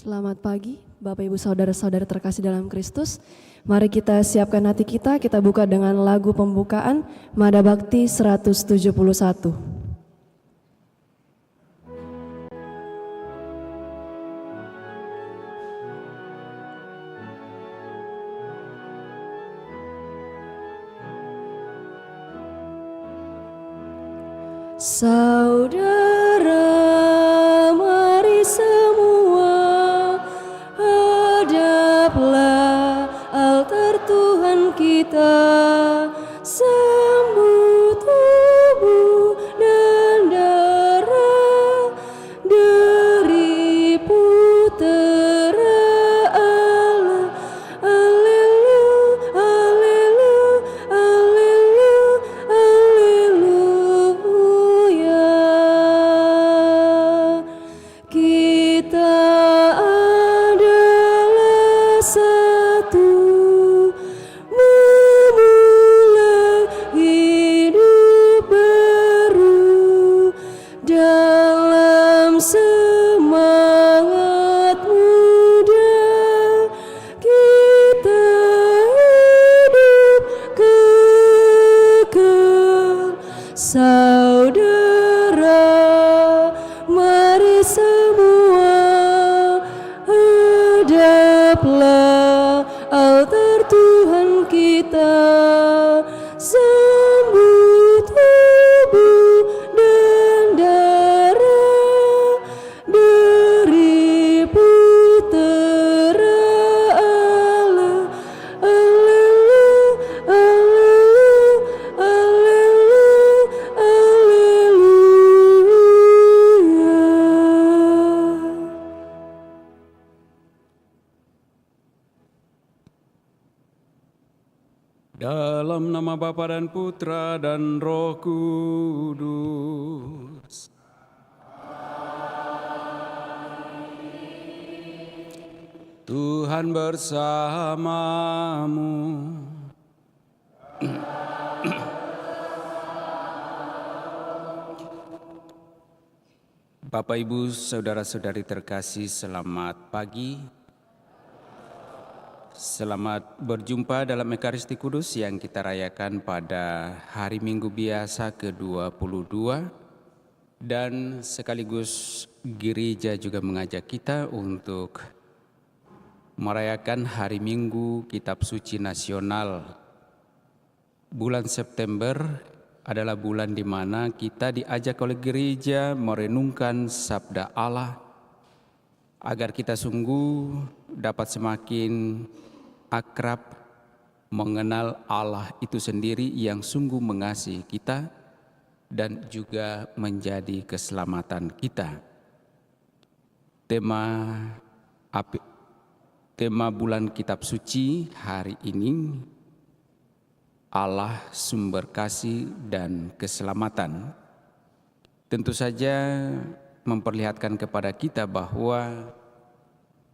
Selamat pagi, Bapak Ibu Saudara-saudara terkasih dalam Kristus. Mari kita siapkan hati kita buka dengan lagu pembukaan Mada Bakti 171. Saudara, mari semua hadaplah altar Tuhan kita, sembah tubuh dan darah dari putera Allah. Haleluya, haleluya, haleluya, haleluya. Kita adalah satu, memulai hidup baru dalam semangat muda. Kita hidup kekal. Saudara, mari semua hadaplah altar Tuhan kita, sembah tubuh dan darah dari putera Allah. Haleluya, haleluya, haleluya, haleluya. Dalam nama Bapa dan Putra dan Roh Kudus. Tuhan bersamamu. Bapak, Ibu, Saudara-saudari terkasih, selamat pagi. Selamat berjumpa dalam Ekaristi Kudus yang kita rayakan pada hari Minggu biasa ke-22, dan sekaligus gereja juga mengajak kita untuk merayakan hari Minggu Kitab Suci Nasional. Bulan September adalah bulan di mana kita diajak oleh gereja merenungkan sabda Allah agar kita sungguh dapat semakin akrab mengenal Allah itu sendiri yang sungguh mengasihi kita dan juga menjadi keselamatan kita. Tema bulan Kitab Suci hari ini, Allah sumber kasih dan keselamatan, tentu saja memperlihatkan kepada kita bahwa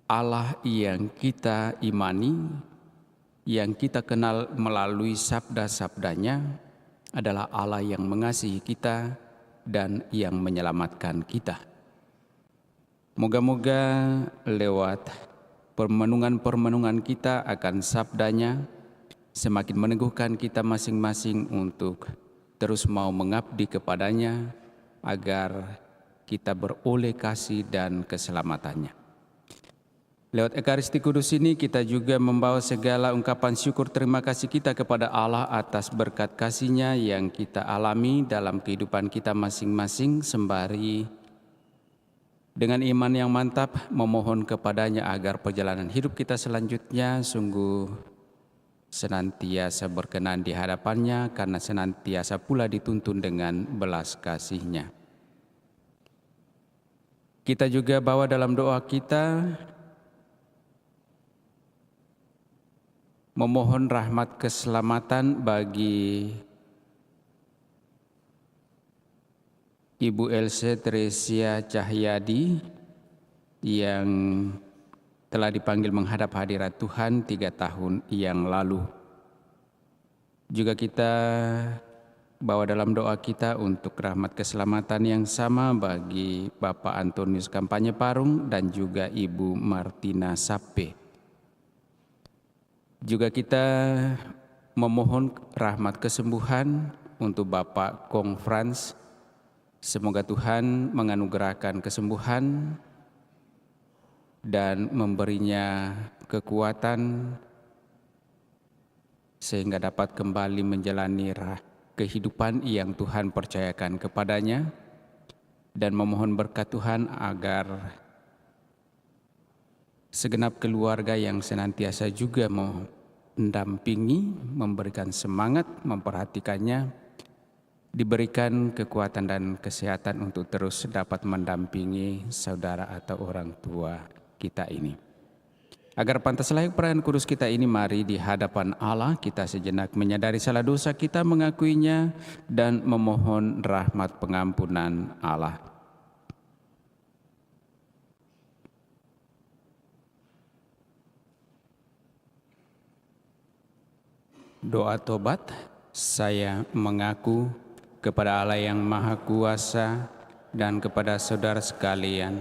Allah yang kita imani, yang kita kenal melalui sabda-sabdanya adalah Allah yang mengasihi kita dan yang menyelamatkan kita. Moga-moga lewat permenungan-permenungan kita akan sabdanya semakin meneguhkan kita masing-masing untuk terus mau mengabdi kepadanya agar kita beroleh kasih dan keselamatannya. Lewat Ekaristi Kudus ini kita juga membawa segala ungkapan syukur terima kasih kita kepada Allah atas berkat kasih-Nya yang kita alami dalam kehidupan kita masing-masing, sembari dengan iman yang mantap memohon kepadanya agar perjalanan hidup kita selanjutnya sungguh senantiasa berkenan di hadapannya, karena senantiasa pula dituntun dengan belas kasih-Nya. Kita juga bawa dalam doa kita memohon rahmat keselamatan bagi Ibu Else Teresia Cahyadi yang telah dipanggil menghadap hadirat Tuhan 3 tahun yang lalu. Juga kita bawa dalam doa kita untuk rahmat keselamatan yang sama bagi Bapak Antonius Kampanye Parung dan juga Ibu Martina Sape. Juga kita memohon rahmat kesembuhan untuk Bapak Kong Frans. Semoga Tuhan menganugerahkan kesembuhan dan memberinya kekuatan sehingga dapat kembali menjalani kehidupan yang Tuhan percayakan kepadanya, dan memohon berkat Tuhan agar segenap keluarga yang senantiasa juga mendampingi, memberikan semangat, memperhatikannya, diberikan kekuatan dan kesehatan untuk terus dapat mendampingi saudara atau orang tua kita ini. Agar pantas layak perayaan kudus kita ini, mari di hadapan Allah kita sejenak menyadari salah dosa kita, mengakuinya, dan memohon rahmat pengampunan Allah. Doa tobat. Saya mengaku kepada Allah yang Maha Kuasa dan kepada saudara sekalian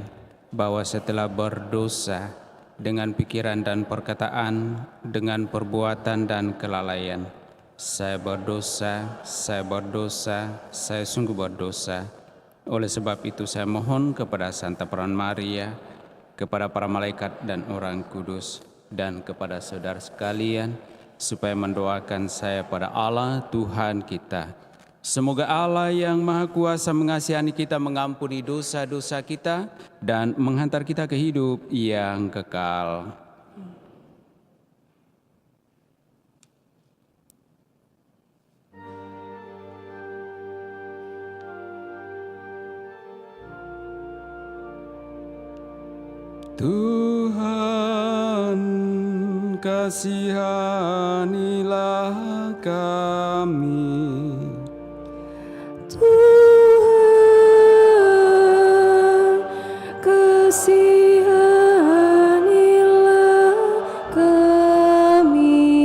bahwa setelah berdosa dengan pikiran dan perkataan, dengan perbuatan dan kelalaian, saya berdosa, saya sungguh berdosa. Oleh sebab itu saya mohon kepada Santa Peran Maria, kepada para malaikat dan orang kudus, dan kepada saudara sekalian, supaya mendoakan saya pada Allah Tuhan kita. Semoga Allah yang Maha Kuasa mengasihani kita, mengampuni dosa-dosa kita, dan menghantar kita ke hidup yang kekal. Tuhan, kasihanilah kami. Tuhan, kasihanilah kami.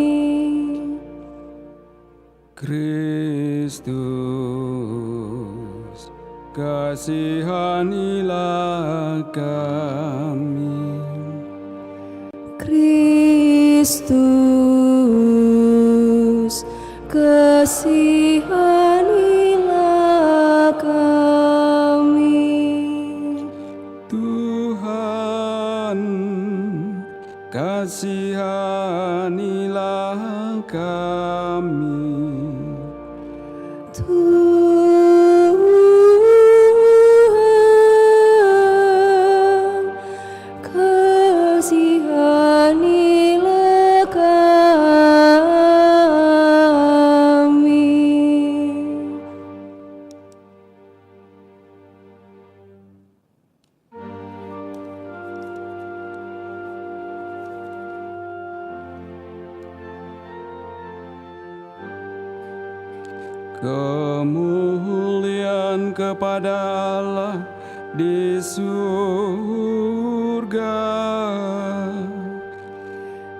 Kristus, kasihanilah kami. Kristus, kasihanilah kami. Tuhan, kasihanilah kami. Tuhan, kasihanilah kami. Kemuliaan kepada Allah di surga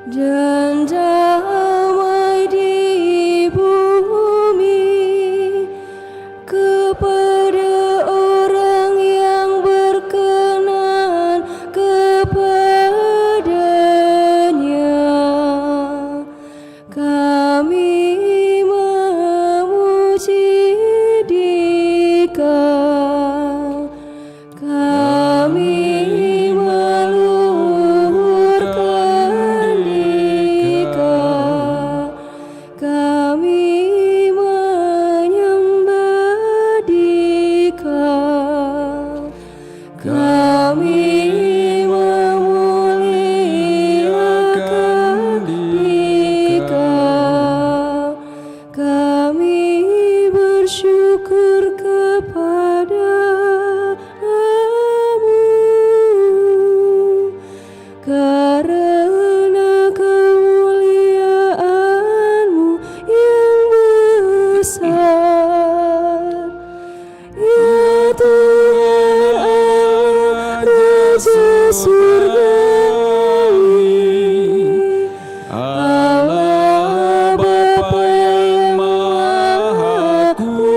dan damai di bumi kepada orang yang berkenan kepadanya. Kami memuji Dikau, kami meluhurkan Dikau, kami menyembah Dikau, kami memuliakan Dikau, kami bersyukur kepadamu karena kemuliaan-Mu yang besar. Ya Tuhan Allah, Raja surgawi, Allah Bapa yang Maha Kuasa,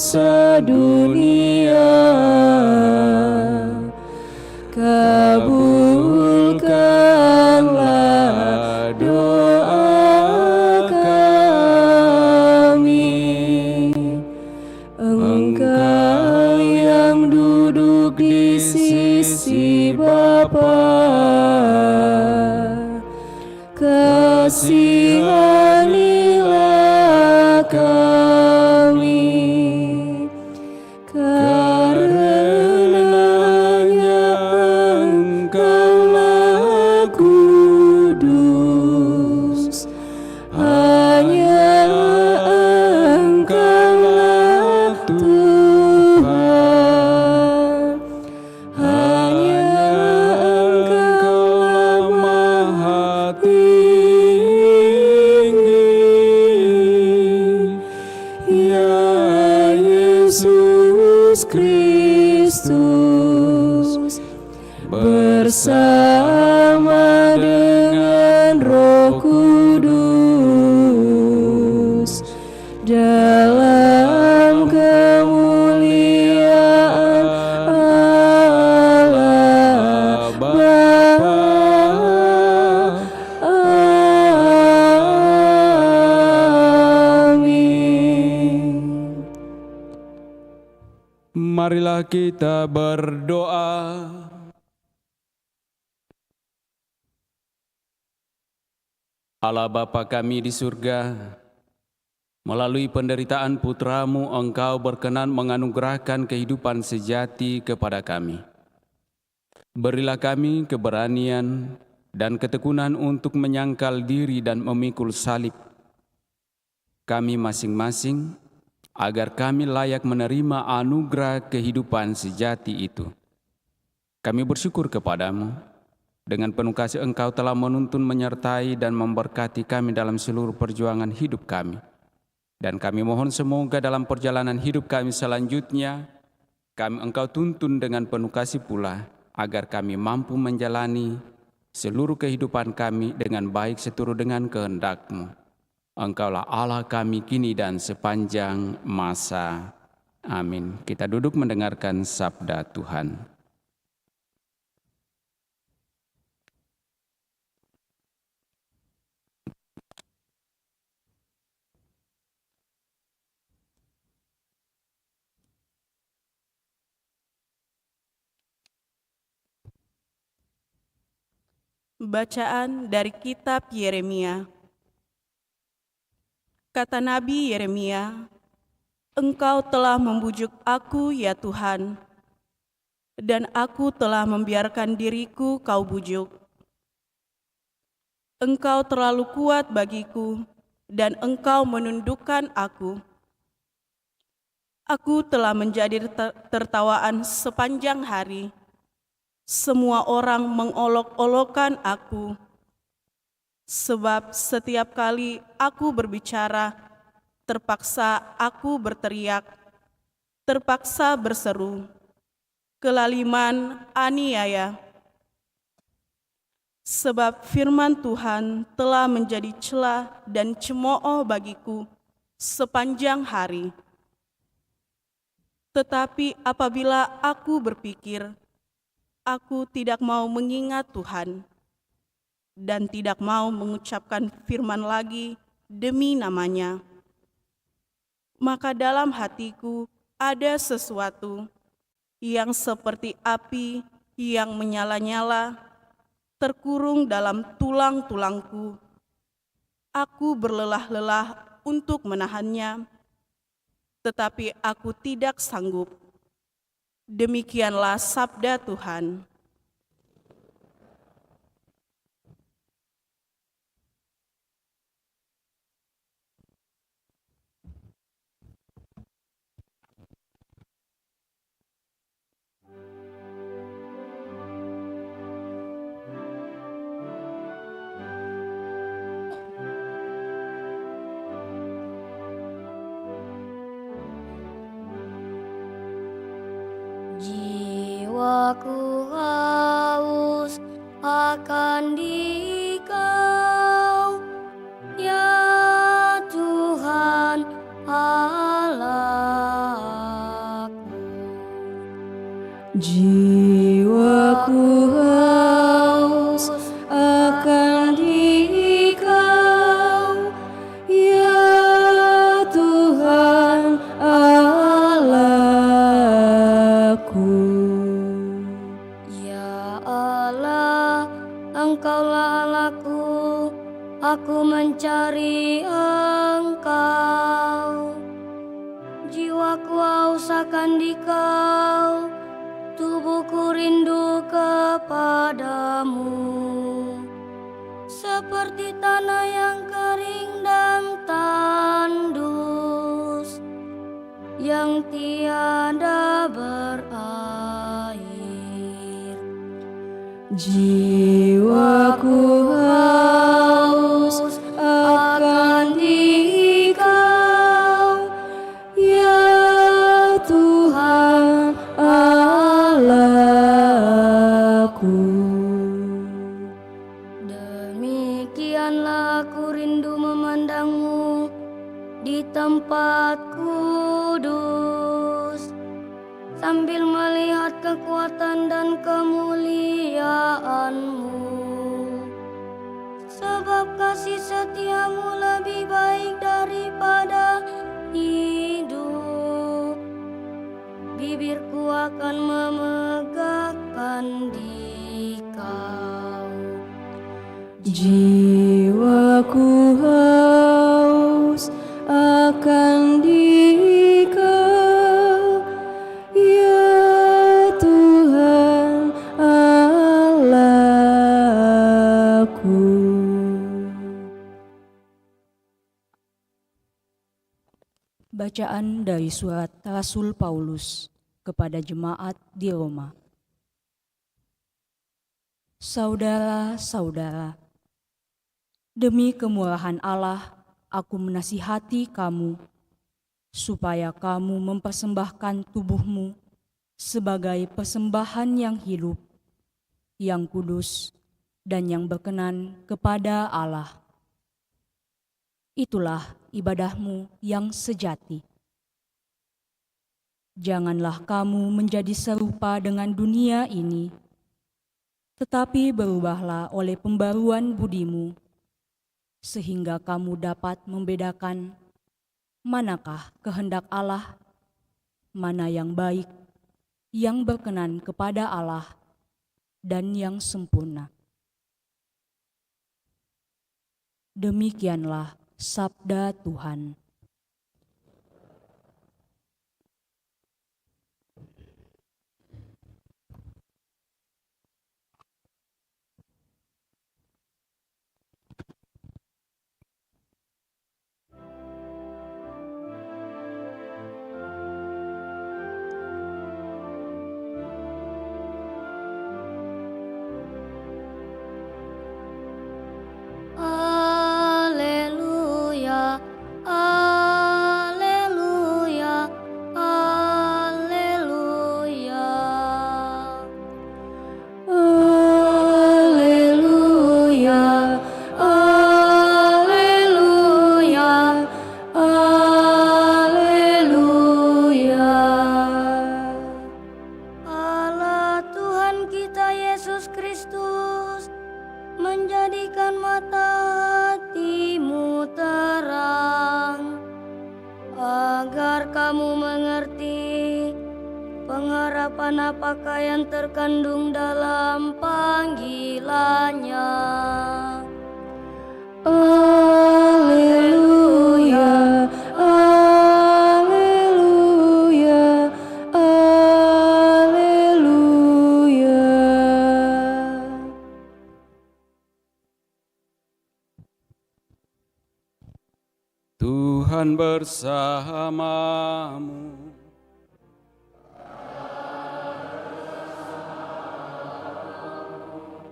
sedunia. Kabulkanlah doa kami. Engkau yang duduk di sisi Bapa, kasihanilah kami. Karenanya Engkaulah kudus, hanya Engkaulah Tuhan, hanya Engkaulah Maha Tinggi, ya Yesus Kristus, bersama dengan Roh Kudus, dalam kemuliaan Allah Bapa. Amin. Marilah kita berdoa. Allah Bapa kami di surga, melalui penderitaan putra-Mu Engkau berkenan menganugerahkan kehidupan sejati kepada kami. Berilah kami keberanian dan ketekunan untuk menyangkal diri dan memikul salib kami masing-masing, agar kami layak menerima anugerah kehidupan sejati itu. Kami bersyukur kepadamu, dengan penuh kasih Engkau telah menuntun, menyertai, dan memberkati kami dalam seluruh perjuangan hidup kami. Dan kami mohon semoga dalam perjalanan hidup kami selanjutnya, Engkau tuntun dengan penuh kasih pula, agar kami mampu menjalani seluruh kehidupan kami dengan baik seturut dengan kehendak-Mu. Engkaulah Allah kami kini dan sepanjang masa. Amin. Kita duduk mendengarkan sabda Tuhan. Bacaan dari kitab Yeremia. Kata Nabi Yeremia, Engkau telah membujuk aku ya Tuhan, dan aku telah membiarkan diriku Kau bujuk. Engkau terlalu kuat bagiku, dan Engkau menundukkan aku. Aku telah menjadi tertawaan sepanjang hari. Semua orang mengolok-olokkan aku. Sebab setiap kali aku berbicara, terpaksa aku berteriak, terpaksa berseru, kelaliman aniaya. Sebab firman Tuhan telah menjadi celah dan cemooh bagiku sepanjang hari. Tetapi apabila aku berpikir, aku tidak mau mengingat Tuhan, dan tidak mau mengucapkan firman lagi demi namanya, maka dalam hatiku ada sesuatu yang seperti api yang menyala-nyala, terkurung dalam tulang-tulangku. Aku berlelah-lelah untuk menahannya, tetapi aku tidak sanggup. Demikianlah sabda Tuhan. Jiwaku haus akan Dikau, ya Tuhan Allah. aku mencari Engkau. Jiwaku haus akan Dikau, tubuhku rindu kepadamu. Seperti tanah yang kering dan tandus, yang tiada berair. Jiwaku haus akan Dikau, ya Tuhan Allahku. Demikianlah aku rindu memandangmu di tempat kudus, sambil melihat kekuatan dan kemuliaan-Mu. Sebab kasih setiamu lebih baik daripada hidup. Bibirku akan memegahkan Dikau. Jiwaku haus akan Dikau, ya Tuhan Allahku. Bacaan dari surat Rasul Paulus kepada jemaat di Roma. Saudara-saudara, demi kemurahan Allah, aku menasihati kamu, supaya kamu mempersembahkan tubuhmu sebagai persembahan yang hidup, yang kudus, dan yang berkenan kepada Allah. Itulah ibadahmu yang sejati. Janganlah kamu menjadi serupa dengan dunia ini, tetapi berubahlah oleh pembaruan budimu, sehingga kamu dapat membedakan manakah kehendak Allah, mana yang baik, yang berkenan kepada Allah, dan yang sempurna. Demikianlah sabda Tuhan. Haleluya, haleluya, haleluya. Haleluya, haleluya, haleluya. Allah Tuhan kita Yesus Kristus menjadikan mata hatimu terang, agar kamu mengerti pengharapan apakah yang terkandung dalam panggilannya. Haleluya, haleluya, haleluya. Tuhan bersamamu.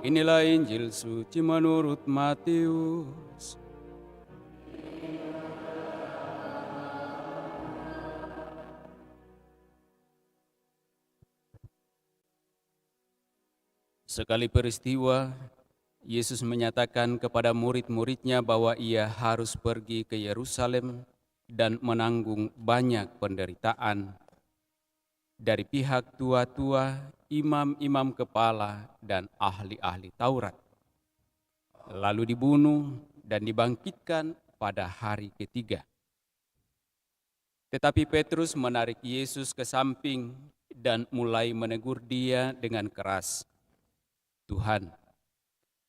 Inilah Injil suci menurut Matius. Sekali peristiwa, Yesus menyatakan kepada murid-muridnya bahwa ia harus pergi ke Yerusalem dan menanggung banyak penderitaan dari pihak tua-tua, imam-imam kepala, dan ahli-ahli Taurat, lalu dibunuh dan dibangkitkan pada hari ketiga. Tetapi Petrus menarik Yesus ke samping dan mulai menegur dia dengan keras. Tuhan,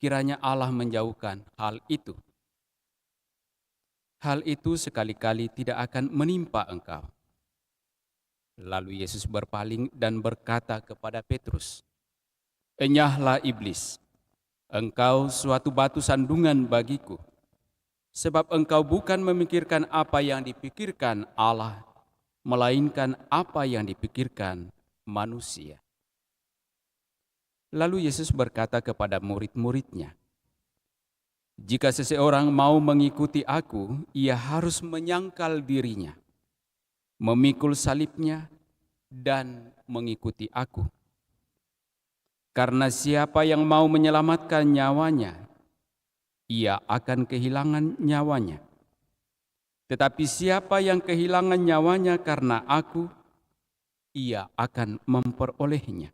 kiranya Allah menjauhkan hal itu. hal itu sekali-kali tidak akan menimpa engkau. Lalu Yesus berpaling dan berkata kepada Petrus, "Enyahlah iblis, engkau suatu batu sandungan bagiku, sebab engkau bukan memikirkan apa yang dipikirkan Allah, melainkan apa yang dipikirkan manusia." Lalu Yesus berkata kepada murid-muridnya, "Jika seseorang mau mengikuti aku, ia harus menyangkal dirinya, memikul salibnya, dan mengikuti aku. Karena siapa yang mau menyelamatkan nyawanya, ia akan kehilangan nyawanya. Tetapi siapa yang kehilangan nyawanya karena aku, ia akan memperolehnya.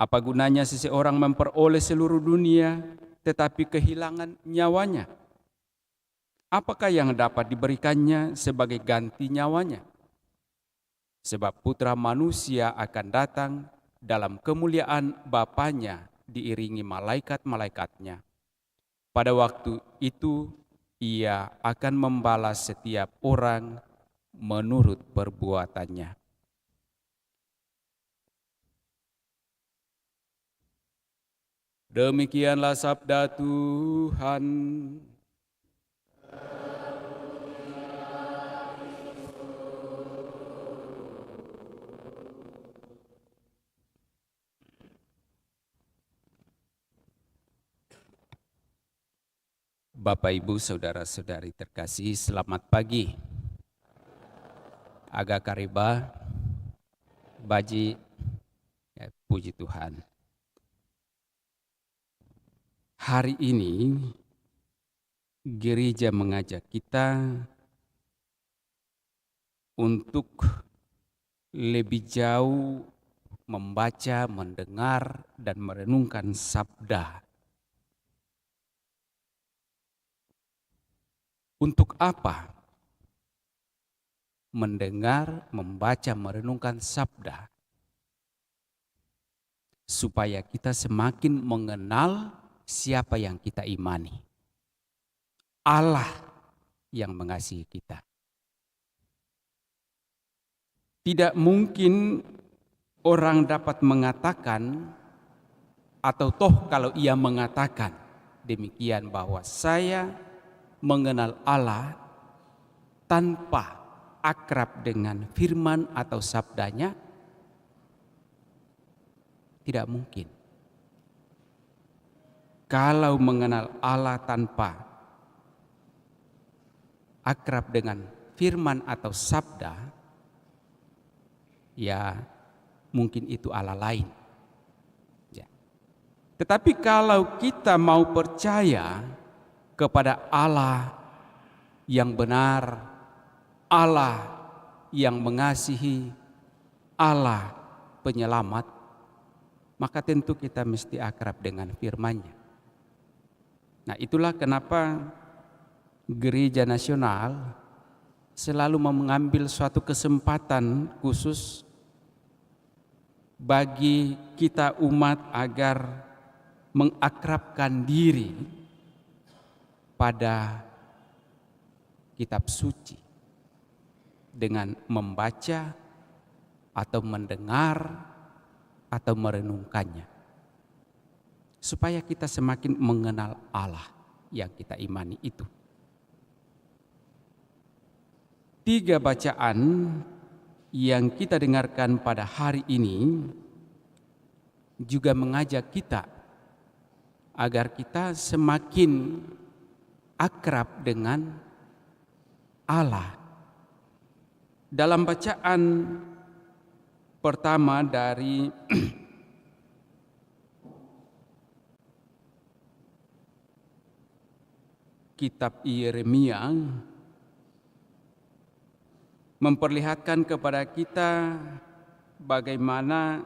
Apa gunanya seseorang memperoleh seluruh dunia tetapi kehilangan nyawanya? Apakah yang dapat diberikannya sebagai ganti nyawanya? Sebab Putra Manusia akan datang dalam kemuliaan Bapanya diiringi malaikat-malaikatnya. Pada waktu itu ia akan membalas setiap orang menurut perbuatannya." Demikianlah sabda Tuhan. Bapak, Ibu, saudara-saudari terkasih, selamat pagi. Aga kariba, baji, ya, puji Tuhan. Hari ini gereja mengajak kita untuk lebih jauh membaca, mendengar, dan merenungkan sabda. Untuk apa? Mendengar, membaca, merenungkan sabda. Supaya kita semakin mengenal siapa yang kita imani. Allah yang mengasihi kita. Tidak mungkin orang dapat mengatakan, atau toh kalau ia mengatakan demikian bahwa saya mengenal Allah tanpa akrab dengan firman atau sabdanya, tidak mungkin. Kalau mengenal Allah tanpa akrab dengan firman atau sabda, ya mungkin itu Allah lain. Ya. Tetapi kalau kita mau percaya kepada Allah yang benar, Allah yang mengasihi, Allah penyelamat, maka tentu kita mesti akrab dengan firman-Nya. Nah, itulah kenapa Gereja Nasional selalu mengambil suatu kesempatan khusus bagi kita umat agar mengakrabkan diri pada kitab suci dengan membaca atau mendengar atau merenungkannya, supaya kita semakin mengenal Allah yang kita imani itu. 3 bacaan yang kita dengarkan pada hari ini juga mengajak kita agar kita semakin akrab dengan Allah. Dalam bacaan pertama dari kitab Yeremia memperlihatkan kepada kita bagaimana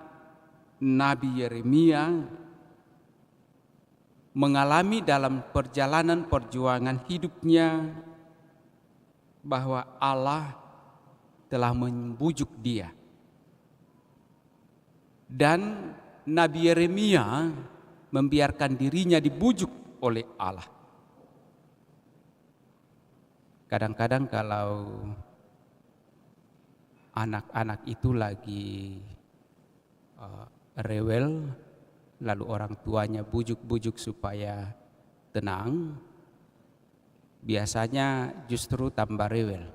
Nabi Yeremia mengalami dalam perjalanan perjuangan hidupnya bahwa Allah telah membujuk dia. Dan Nabi Yeremia membiarkan dirinya dibujuk oleh Allah. Kadang-kadang kalau anak-anak itu lagi rewel, lalu orang tuanya bujuk-bujuk supaya tenang, biasanya justru tambah rewel.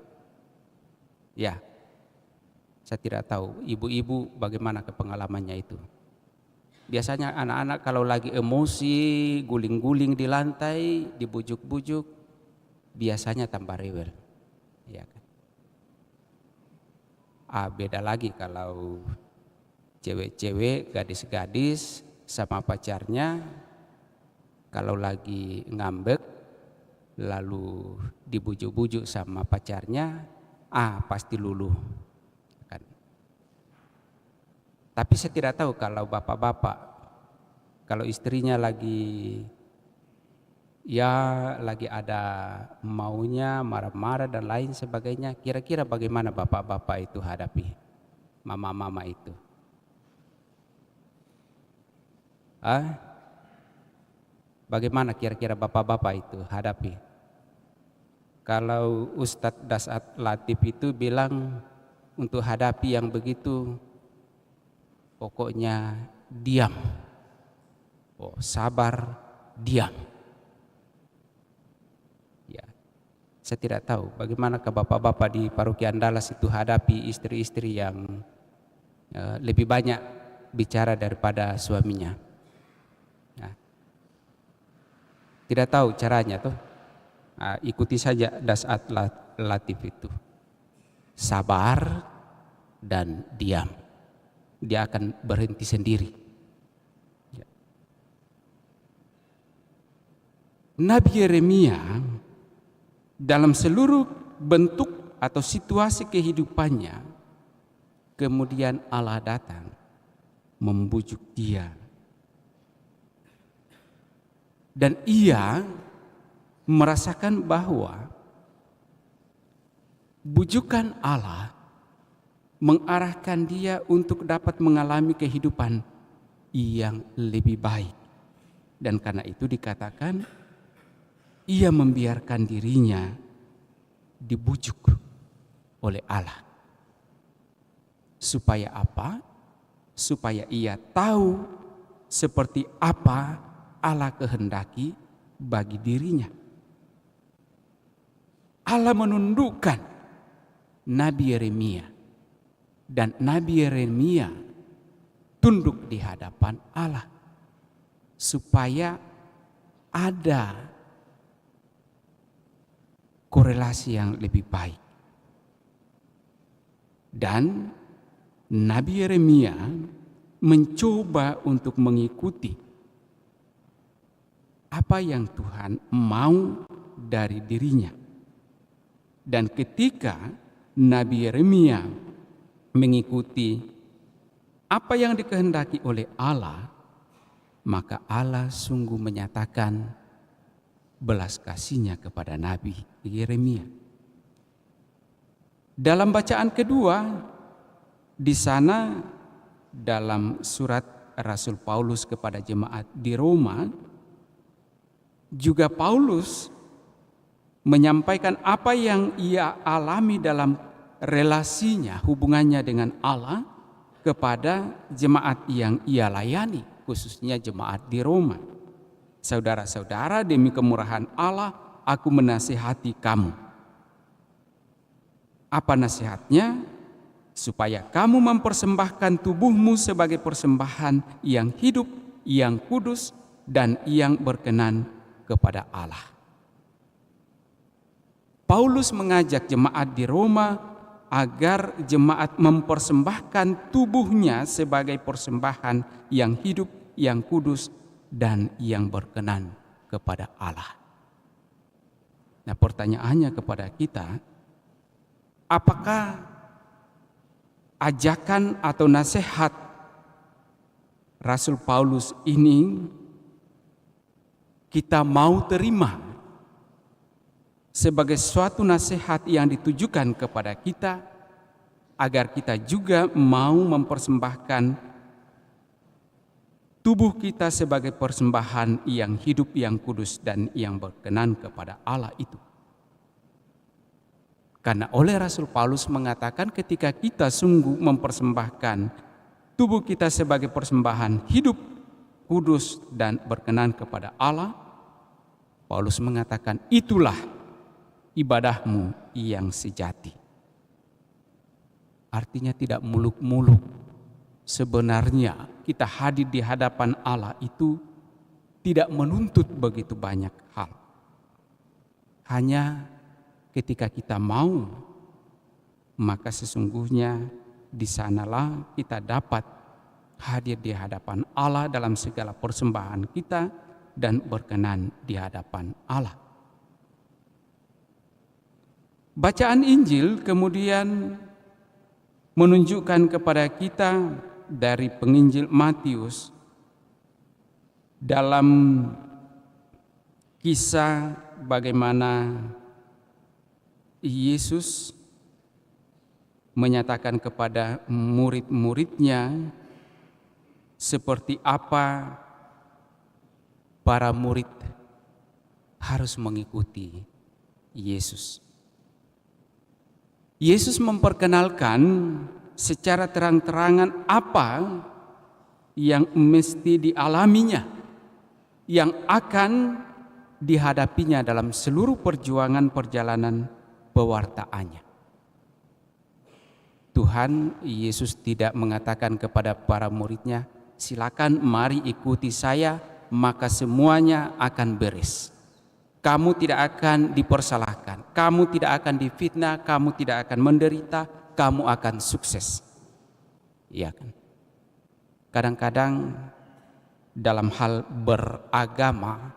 Ya, saya tidak tahu ibu-ibu bagaimana pengalamannya itu. Biasanya anak-anak kalau lagi emosi, guling-guling di lantai, dibujuk-bujuk, biasanya tambah rewel. Ya kan? Beda lagi kalau cewek-cewek, gadis-gadis sama pacarnya, kalau lagi ngambek, lalu dibujuk-bujuk sama pacarnya, pasti luluh. Kan? Tapi saya tidak tahu kalau bapak-bapak, kalau istrinya lagi ada maunya, marah-marah dan lain sebagainya, kira-kira bagaimana bapak-bapak itu hadapi mama-mama itu? Bagaimana kira-kira bapak-bapak itu hadapi? Kalau Ustadz Dasat Latif itu bilang untuk hadapi yang begitu, pokoknya diam. Sabar, diam. Ya, saya tidak tahu bagaimana bapak-bapak di Paroki Andalas itu hadapi istri-istri yang lebih banyak bicara daripada suaminya. Nah, tidak tahu caranya tuh. Ikuti saja Dasat Latif itu. Sabar dan diam. Dia akan berhenti sendiri. Ya. Nabi Yeremia dalam seluruh bentuk atau situasi kehidupannya, kemudian Allah datang membujuk dia. Dan ia merasakan bahwa bujukan Allah mengarahkan dia untuk dapat mengalami kehidupan yang lebih baik. Dan karena itu dikatakan ia membiarkan dirinya dibujuk oleh Allah. Supaya apa? Supaya ia tahu seperti apa Allah kehendaki bagi dirinya. Allah menundukkan Nabi Yeremia dan Nabi Yeremia tunduk di hadapan Allah supaya ada korelasi yang lebih baik. Dan Nabi Yeremia mencoba untuk mengikuti apa yang Tuhan mau dari dirinya. Dan ketika Nabi Yeremia mengikuti apa yang dikehendaki oleh Allah, maka Allah sungguh menyatakan belas kasih-Nya kepada Nabi Yeremia. Dalam bacaan kedua, di sana dalam surat Rasul Paulus kepada jemaat di Roma, juga Paulus menyampaikan apa yang ia alami dalam relasinya, hubungannya dengan Allah kepada jemaat yang ia layani, khususnya jemaat di Roma. Saudara-saudara, demi kemurahan Allah, aku menasihati kamu. Apa nasihatnya? Supaya kamu mempersembahkan tubuhmu sebagai persembahan yang hidup, yang kudus, dan yang berkenan kepada Allah. Paulus mengajak jemaat di Roma agar jemaat mempersembahkan tubuhnya sebagai persembahan yang hidup, yang kudus, dan yang berkenan kepada Allah. Nah, pertanyaannya kepada kita, apakah ajakan atau nasihat Rasul Paulus ini kita mau terima sebagai suatu nasihat yang ditujukan kepada kita agar kita juga mau mempersembahkan tubuh kita sebagai persembahan yang hidup, yang kudus, dan yang berkenan kepada Allah itu. Karena oleh Rasul Paulus mengatakan ketika kita sungguh mempersembahkan tubuh kita sebagai persembahan hidup, kudus dan berkenan kepada Allah, Paulus mengatakan itulah ibadahmu yang sejati. Artinya tidak muluk-muluk. Sebenarnya kita hadir di hadapan Allah itu tidak menuntut begitu banyak hal. Hanya ketika kita mau, maka sesungguhnya di sanalah kita dapat hadir di hadapan Allah dalam segala persembahan kita dan berkenan di hadapan Allah. Bacaan Injil kemudian menunjukkan kepada kita dari penginjil Matius dalam kisah bagaimana Yesus menyatakan kepada murid-muridnya seperti apa para murid harus mengikuti Yesus. Yesus memperkenalkan secara terang-terangan apa yang mesti dialaminya, yang akan dihadapinya dalam seluruh perjuangan perjalanan pewartaannya. Tuhan Yesus tidak mengatakan kepada para muridnya, silakan mari ikuti saya, maka semuanya akan beres. Kamu tidak akan dipersalahkan, kamu tidak akan difitnah, kamu tidak akan menderita, kamu akan sukses. Iya kan? Kadang-kadang dalam hal beragama,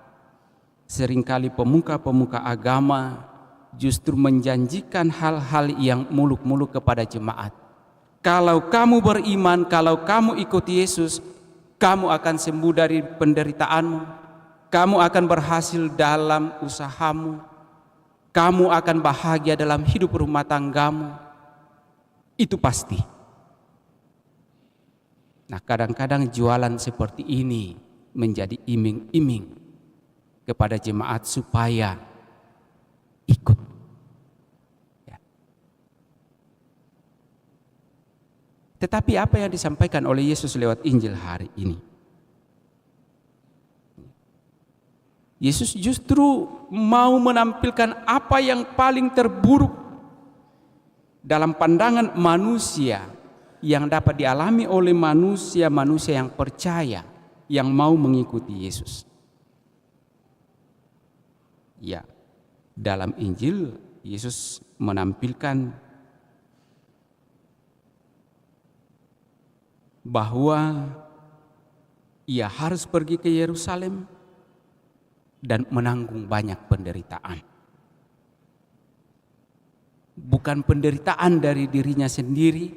seringkali pemuka-pemuka agama justru menjanjikan hal-hal yang muluk-muluk kepada jemaat. Kalau kamu beriman, kalau kamu ikuti Yesus, kamu akan sembuh dari penderitaanmu, kamu akan berhasil dalam usahamu, kamu akan bahagia dalam hidup rumah tanggamu. Itu pasti. Nah, kadang-kadang jualan seperti ini menjadi iming-iming kepada jemaat supaya ikut. Ya. Tetapi apa yang disampaikan oleh Yesus lewat Injil hari ini? Yesus justru mau menampilkan apa yang paling terburuk dalam pandangan manusia yang dapat dialami oleh manusia-manusia yang percaya, yang mau mengikuti Yesus. Ya. Dalam Injil, Yesus menampilkan bahwa ia harus pergi ke Yerusalem dan menanggung banyak penderitaan. Bukan penderitaan dari dirinya sendiri,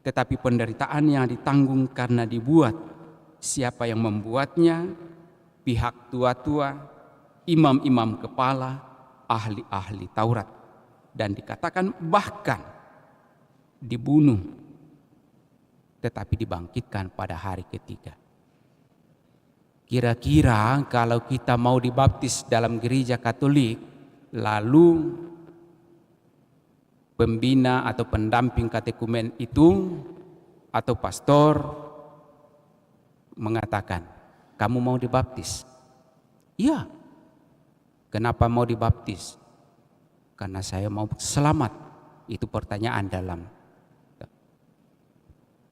tetapi penderitaan yang ditanggung karena dibuat. Siapa yang membuatnya? Pihak tua-tua, imam-imam kepala, ahli-ahli Taurat, dan dikatakan bahkan dibunuh, tetapi dibangkitkan pada hari ketiga. Kira-kira kalau kita mau dibaptis dalam gereja Katolik, lalu pembina atau pendamping katekumen itu atau pastor mengatakan, kamu mau dibaptis? Iya. Kenapa mau dibaptis? Karena saya mau selamat. Itu pertanyaan dalam.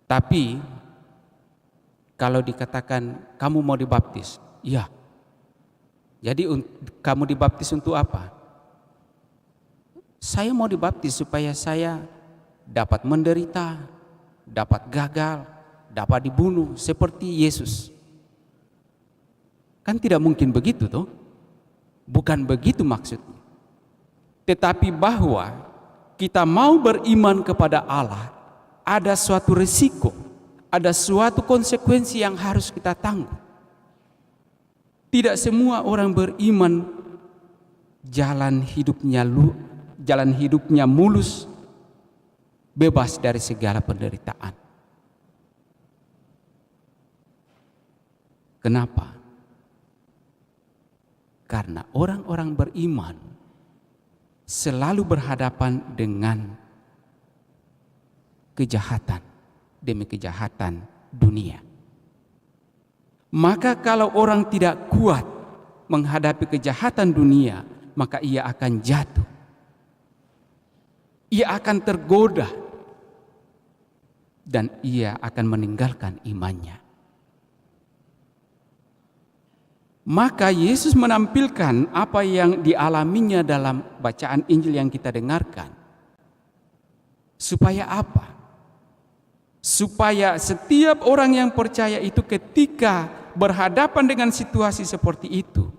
Tapi kalau dikatakan kamu mau dibaptis, iya. Jadi kamu dibaptis untuk apa? Saya mau dibaptis supaya saya dapat menderita, dapat gagal, dapat dibunuh seperti Yesus. Kan tidak mungkin begitu toh? Bukan begitu maksudnya. Tetapi bahwa kita mau beriman kepada Allah, ada suatu risiko, ada suatu konsekuensi yang harus kita tanggung. Tidak semua orang beriman jalan hidupnya mulus, bebas dari segala penderitaan. Kenapa? Karena orang-orang beriman selalu berhadapan dengan kejahatan demi kejahatan dunia. Maka kalau orang tidak kuat menghadapi kejahatan dunia, maka ia akan jatuh. Ia akan tergoda dan ia akan meninggalkan imannya. Maka Yesus menampilkan apa yang dialaminya dalam bacaan Injil yang kita dengarkan. Supaya apa? Supaya setiap orang yang percaya itu ketika berhadapan dengan situasi seperti itu,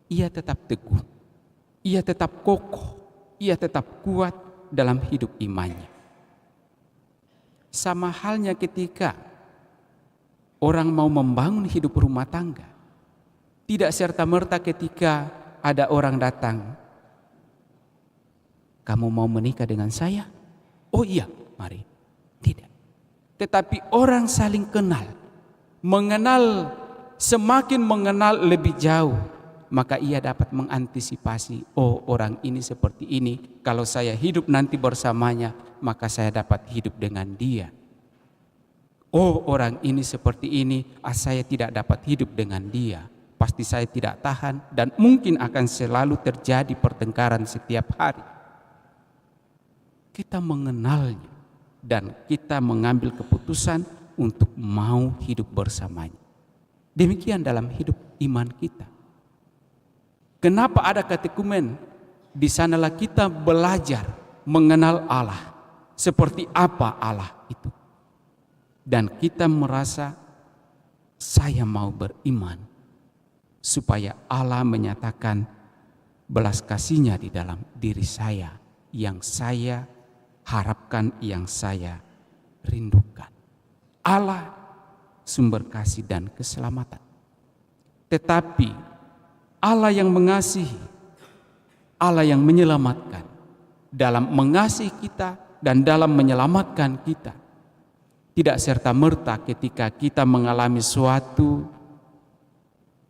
ia tetap teguh, ia tetap kokoh, ia tetap kuat dalam hidup imannya. Sama halnya ketika orang mau membangun hidup rumah tangga, tidak serta-merta ketika ada orang datang, kamu mau menikah dengan saya? Oh iya, mari. Tidak. Tetapi orang saling kenal, semakin mengenal lebih jauh, maka ia dapat mengantisipasi, oh orang ini seperti ini, kalau saya hidup nanti bersamanya, maka saya dapat hidup dengan dia. Oh orang ini seperti ini, saya tidak dapat hidup dengan dia. Pasti saya tidak tahan dan mungkin akan selalu terjadi pertengkaran setiap hari. Kita mengenalnya dan kita mengambil keputusan untuk mau hidup bersamanya. Demikian dalam hidup iman kita. Kenapa ada katekumen? Di sanalah kita belajar mengenal Allah. Seperti apa Allah itu. Dan kita merasa saya mau beriman supaya Allah menyatakan belas kasih-Nya di dalam diri saya yang saya harapkan, yang saya rindukan. Allah sumber kasih dan keselamatan. Tetapi Allah yang mengasihi, Allah yang menyelamatkan, dalam mengasihi kita dan dalam menyelamatkan kita, tidak serta-merta ketika kita mengalami suatu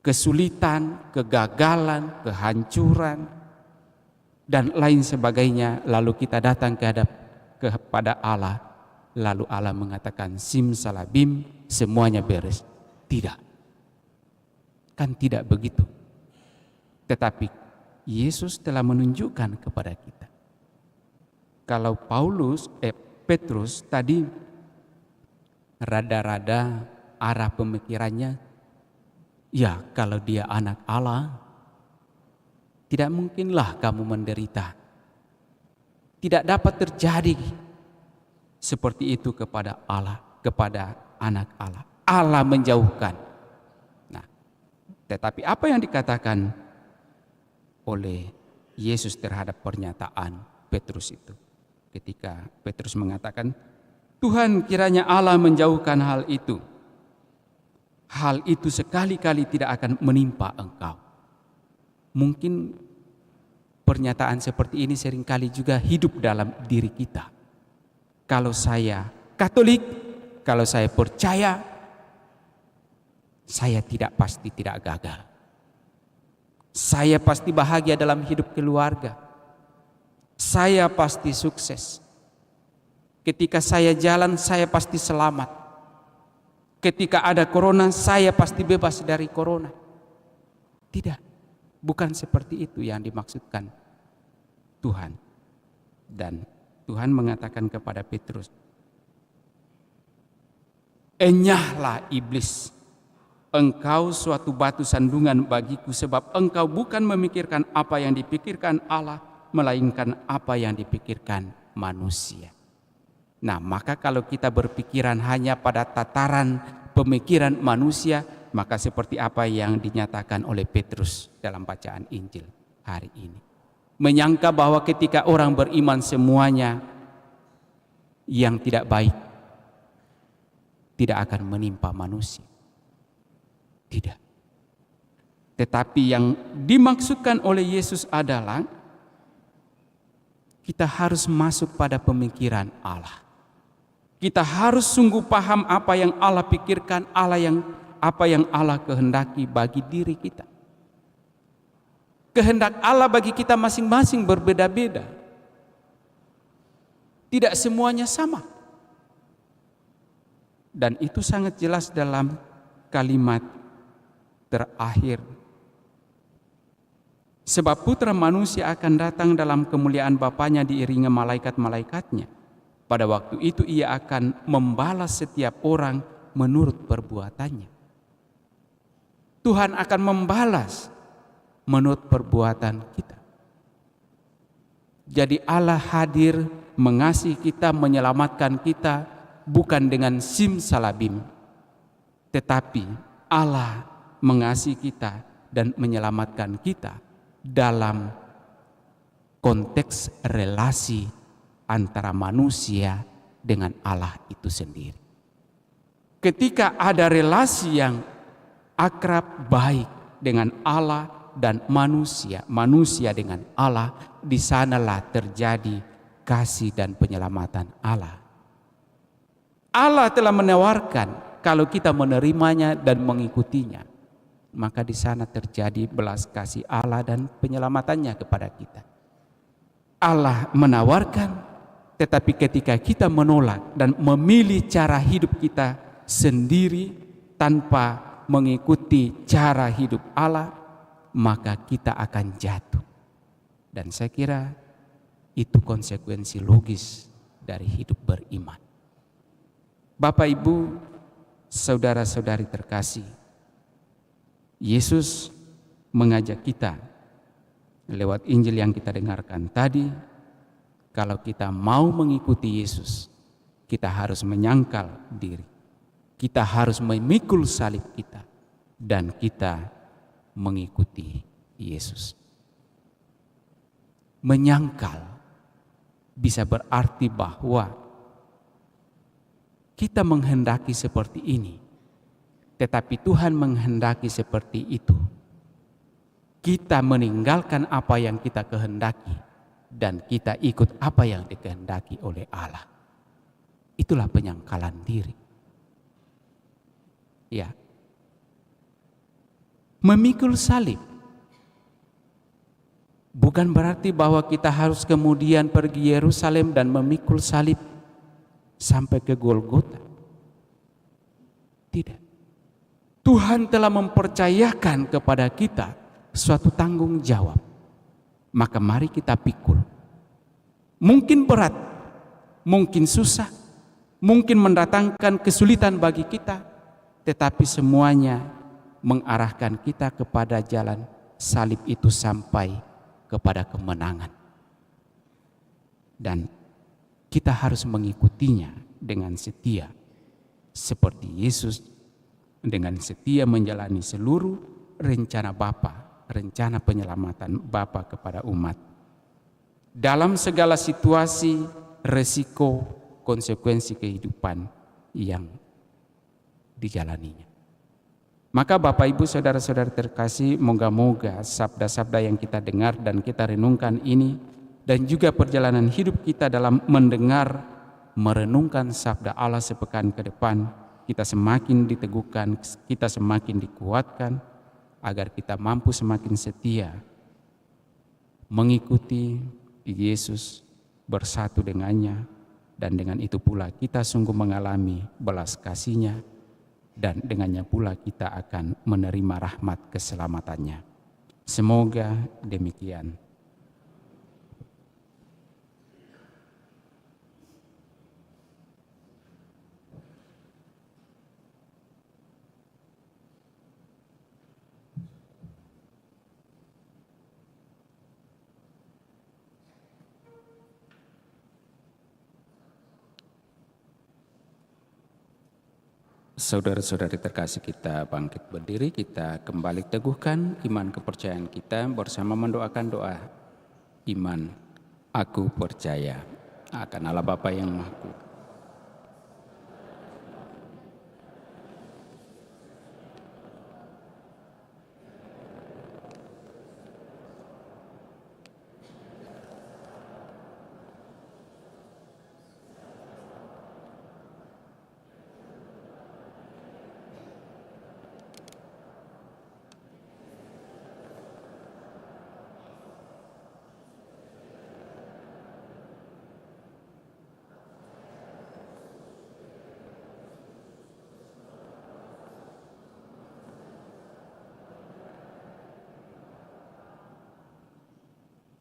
kesulitan, kegagalan, kehancuran, dan lain sebagainya, lalu kita datang kepada Allah, lalu Allah mengatakan simsalabim, semuanya beres. Tidak. Kan tidak begitu. Tetapi Yesus telah menunjukkan kepada kita. Kalau Petrus tadi rada-rada arah pemikirannya, ya kalau dia anak Allah, tidak mungkinlah kamu menderita. Tidak dapat terjadi seperti itu kepada Allah, kepada anak Allah. Allah menjauhkan. Nah, tetapi apa yang dikatakan oleh Yesus terhadap pernyataan Petrus itu? Ketika Petrus mengatakan, Tuhan, kiranya Allah menjauhkan hal itu. Hal itu sekali-kali tidak akan menimpa engkau. Mungkin pernyataan seperti ini seringkali juga hidup dalam diri kita. Kalau saya Katolik, kalau saya percaya, saya pasti tidak gagal. Saya pasti bahagia dalam hidup keluarga. Saya pasti sukses. Ketika saya jalan, saya pasti selamat. Ketika ada corona, saya pasti bebas dari corona. Tidak, bukan seperti itu yang dimaksudkan Tuhan. Dan Tuhan mengatakan kepada Petrus, enyahlah iblis, engkau suatu batu sandungan bagiku, sebab engkau bukan memikirkan apa yang dipikirkan Allah, melainkan apa yang dipikirkan manusia. Nah, maka kalau kita berpikiran hanya pada tataran pemikiran manusia, maka seperti apa yang dinyatakan oleh Petrus dalam bacaan Injil hari ini. Menyangka bahwa ketika orang beriman semuanya yang tidak baik tidak akan menimpa manusia. Tidak. Tetapi yang dimaksudkan oleh Yesus adalah kita harus masuk pada pemikiran Allah. Kita harus sungguh paham apa yang Allah pikirkan, apa yang Allah kehendaki bagi diri kita. Kehendak Allah bagi kita masing-masing berbeda-beda. Tidak semuanya sama. Dan itu sangat jelas dalam kalimat terakhir. Sebab putra manusia akan datang dalam kemuliaan Bapanya diiringi malaikat-malaikatnya. Pada waktu itu ia akan membalas setiap orang menurut perbuatannya. Tuhan akan membalas menurut perbuatan kita. Jadi Allah hadir mengasihi kita, menyelamatkan kita bukan dengan simsalabim, tetapi Allah mengasihi kita dan menyelamatkan kita dalam konteks relasi antara manusia dengan Allah itu sendiri. Ketika ada relasi yang akrab baik dengan Allah dan manusia, manusia dengan Allah, di sanalah terjadi kasih dan penyelamatan Allah. Allah telah menawarkan kalau kita menerimanya dan mengikutinya, maka di sana terjadi belas kasih Allah dan penyelamatannya kepada kita. Allah menawarkan, tetapi ketika kita menolak dan memilih cara hidup kita sendiri tanpa mengikuti cara hidup Allah, maka kita akan jatuh. Dan saya kira itu konsekuensi logis dari hidup beriman. Bapak, Ibu, saudara-saudari terkasih, Yesus mengajak kita lewat Injil yang kita dengarkan tadi, kalau kita mau mengikuti Yesus, kita harus menyangkal diri. Kita harus memikul salib kita dan kita mengikuti Yesus. Menyangkal bisa berarti bahwa kita menghendaki seperti ini, tetapi Tuhan menghendaki seperti itu. Kita meninggalkan apa yang kita kehendaki dan kita ikut apa yang dikehendaki oleh Allah. Itulah penyangkalan diri. Ya. Memikul salib bukan berarti bahwa kita harus kemudian pergi Yerusalem dan memikul salib sampai ke Golgota. Tidak. Tuhan telah mempercayakan kepada kita suatu tanggung jawab. Maka mari kita pikul. Mungkin berat, mungkin susah, mungkin mendatangkan kesulitan bagi kita, tetapi semuanya mengarahkan kita kepada jalan salib itu sampai kepada kemenangan. Dan kita harus mengikutinya dengan setia, seperti Yesus dengan setia menjalani seluruh rencana Bapa, rencana penyelamatan Bapa kepada umat. Dalam segala situasi, resiko, konsekuensi kehidupan yang dijalaninya. Maka Bapak Ibu saudara-saudara terkasih, moga-moga sabda-sabda yang kita dengar dan kita renungkan ini dan juga perjalanan hidup kita dalam mendengar, merenungkan sabda Allah sepekan ke depan, kita semakin diteguhkan, kita semakin dikuatkan agar kita mampu semakin setia mengikuti Yesus, bersatu dengannya, dan dengan itu pula kita sungguh mengalami belas kasih-Nya, dan dengannya pula kita akan menerima rahmat keselamatannya. Semoga demikian. Saudara-saudari terkasih, kita bangkit berdiri, kita kembali teguhkan iman kepercayaan kita bersama mendoakan doa iman. Aku percaya akan Allah Bapa yang Maha Kuasa,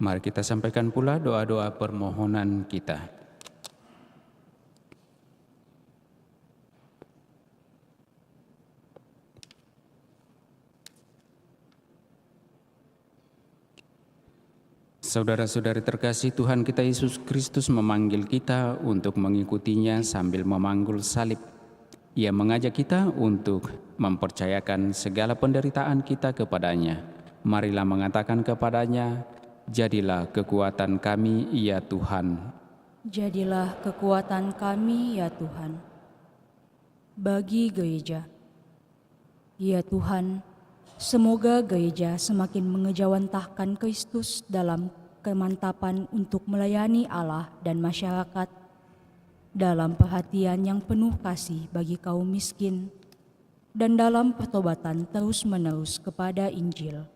Mari kita sampaikan pula doa-doa permohonan kita. Saudara-saudari terkasih, Tuhan kita Yesus Kristus memanggil kita untuk mengikutinya sambil memanggul salib. Ia mengajak kita untuk mempercayakan segala penderitaan kita kepadanya. Marilah mengatakan kepadanya, "Jadilah kekuatan kami, ya Tuhan." Jadilah kekuatan kami, ya Tuhan. Bagi gereja, ya Tuhan, semoga gereja semakin mengejawantahkan Kristus dalam kemantapan untuk melayani Allah dan masyarakat, dalam perhatian yang penuh kasih bagi kaum miskin, dan dalam pertobatan terus-menerus kepada Injil.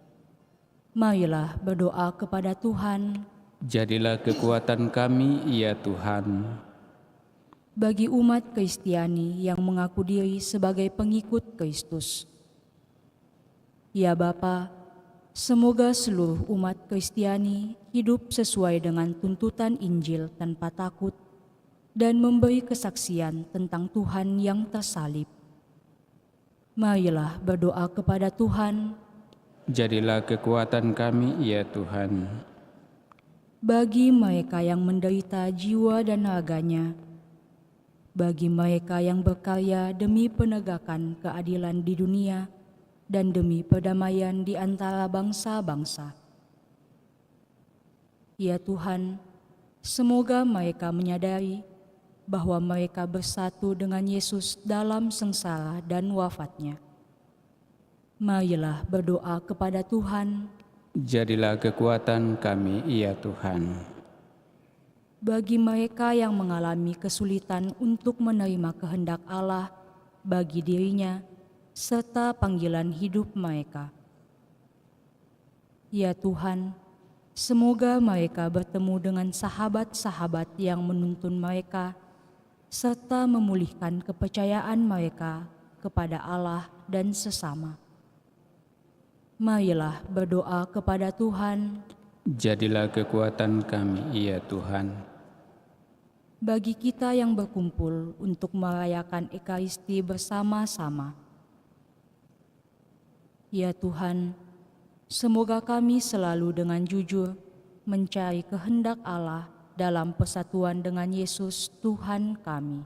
Marilah berdoa kepada Tuhan. Jadilah kekuatan kami, ya Tuhan. Bagi umat Kristiani yang mengaku diri sebagai pengikut Kristus, ya Bapa, semoga seluruh umat Kristiani hidup sesuai dengan tuntutan Injil tanpa takut dan memberi kesaksian tentang Tuhan yang tersalib. Marilah berdoa kepada Tuhan. Jadilah kekuatan kami, ya Tuhan. Bagi mereka yang menderita jiwa dan raganya, bagi mereka yang berkarya demi penegakan keadilan di dunia dan demi perdamaian di antara bangsa-bangsa. Ya Tuhan, semoga mereka menyadari bahwa mereka bersatu dengan Yesus dalam sengsara dan wafatnya. Marilah berdoa kepada Tuhan. Jadilah kekuatan kami, ya Tuhan. Bagi mereka yang mengalami kesulitan untuk menerima kehendak Allah bagi dirinya, serta panggilan hidup mereka. Ya Tuhan, semoga mereka bertemu dengan sahabat-sahabat yang menuntun mereka, serta memulihkan kepercayaan mereka kepada Allah dan sesama. Marilah berdoa kepada Tuhan. Jadilah kekuatan kami, ya Tuhan. Bagi kita yang berkumpul untuk merayakan Ekaristi bersama-sama, ya Tuhan, semoga kami selalu dengan jujur mencari kehendak Allah dalam persatuan dengan Yesus Tuhan kami.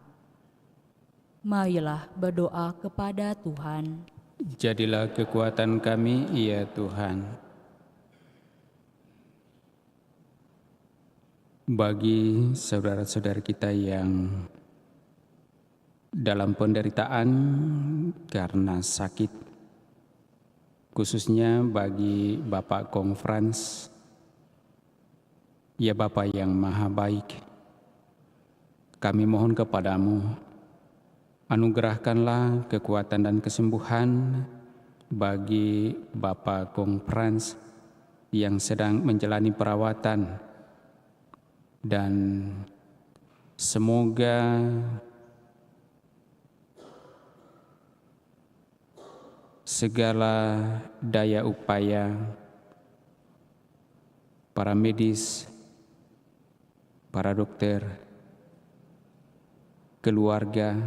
Marilah berdoa kepada Tuhan. Jadilah kekuatan kami, ya Tuhan. Bagi saudara-saudara kita yang dalam penderitaan karena sakit, khususnya bagi Bapak Kong Frans, ya Bapak yang maha baik, kami mohon kepadamu, anugerahkanlah kekuatan dan kesembuhan bagi Bapak Kong Frans yang sedang menjalani perawatan, dan semoga segala daya upaya para medis, para dokter, keluarga,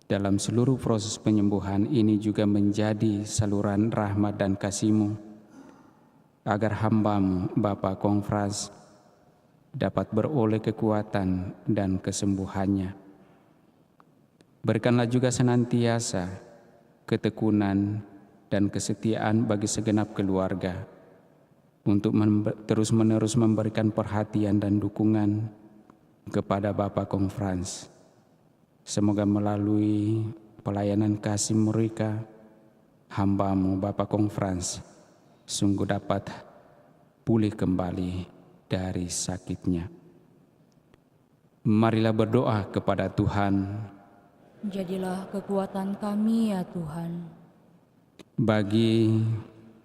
dalam seluruh proses penyembuhan ini juga menjadi saluran rahmat dan kasih-Mu, agar hamba-Mu Bapak Kong Frans dapat beroleh kekuatan dan kesembuhannya. Berikanlah juga senantiasa ketekunan dan kesetiaan bagi segenap keluarga untuk terus-menerus memberikan perhatian dan dukungan kepada Bapak Kong Frans. Semoga melalui pelayanan kasih mereka, hamba-Mu Bapak Kong Frans sungguh dapat pulih kembali dari sakitnya. Marilah berdoa kepada Tuhan. Jadilah kekuatan kami, ya Tuhan. Bagi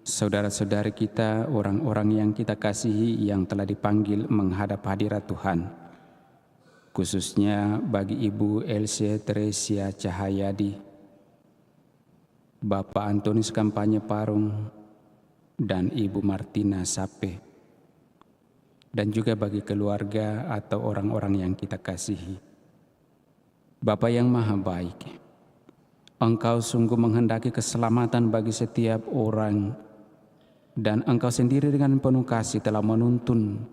saudara-saudari kita, orang-orang yang kita kasihi yang telah dipanggil menghadap hadirat Tuhan, khususnya bagi Ibu Elsie Teresia Cahayadi, Bapak Antonius Kampanye Parung, dan Ibu Martina Sape, dan juga bagi keluarga atau orang-orang yang kita kasihi. Bapa yang Maha Baik, Engkau sungguh menghendaki keselamatan bagi setiap orang, dan Engkau sendiri dengan penuh kasih telah menuntun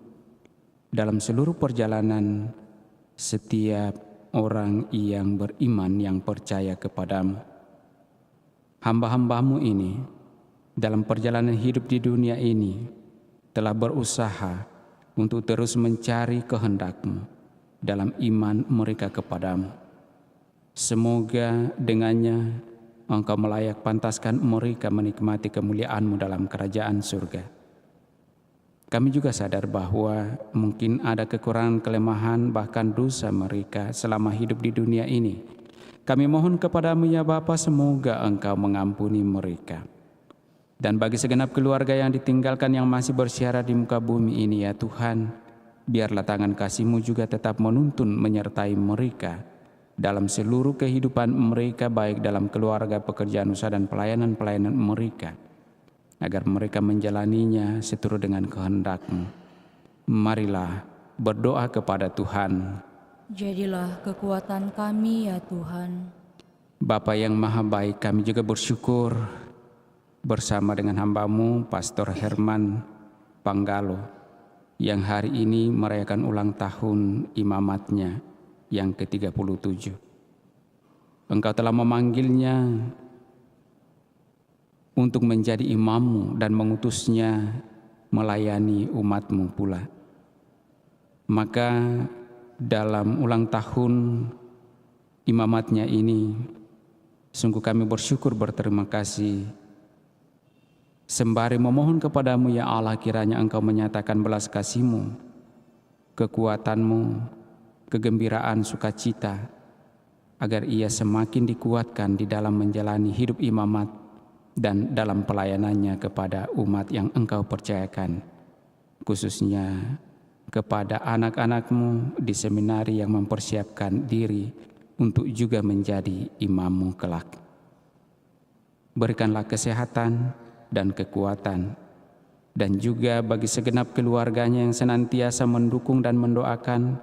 dalam seluruh perjalanan setiap orang yang beriman yang percaya kepadamu. Hamba-hambamu ini dalam perjalanan hidup di dunia ini telah berusaha untuk terus mencari kehendak-Mu dalam iman mereka kepadamu. Semoga dengannya Engkau melayak pantaskan mereka menikmati kemuliaan-Mu dalam kerajaan surga. Kami juga sadar bahwa mungkin ada kekurangan, kelemahan, bahkan dosa mereka selama hidup di dunia ini. Kami mohon kepadamu ya Bapa, semoga Engkau mengampuni mereka. Dan bagi segenap keluarga yang ditinggalkan yang masih bersiara di muka bumi ini ya Tuhan, biarlah tangan kasih-Mu juga tetap menuntun menyertai mereka dalam seluruh kehidupan mereka, baik dalam keluarga, pekerjaan, usaha, dan pelayanan-pelayanan mereka, agar mereka menjalaninya seturut dengan kehendak-Mu. Marilah berdoa kepada Tuhan. Jadilah kekuatan kami ya Tuhan. Bapa yang Maha Baik, kami juga bersyukur bersama dengan hamba-Mu Pastor Herman Panggalo yang hari ini merayakan ulang tahun imamatnya yang ke-37. Engkau telah memanggilnya untuk menjadi imam-Mu dan mengutusnya melayani umat-Mu pula. Maka dalam ulang tahun imamatnya ini, sungguh kami bersyukur, berterima kasih, sembari memohon kepadamu ya Allah, kiranya Engkau menyatakan belas kasih-Mu, kekuatan-Mu, kegembiraan, sukacita, agar ia semakin dikuatkan di dalam menjalani hidup imamat dan dalam pelayanannya kepada umat yang Engkau percayakan, khususnya kepada anak-anak-Mu di seminari yang mempersiapkan diri untuk juga menjadi imam-Mu kelak. Berikanlah kesehatan dan kekuatan, dan juga bagi segenap keluarganya yang senantiasa mendukung dan mendoakan,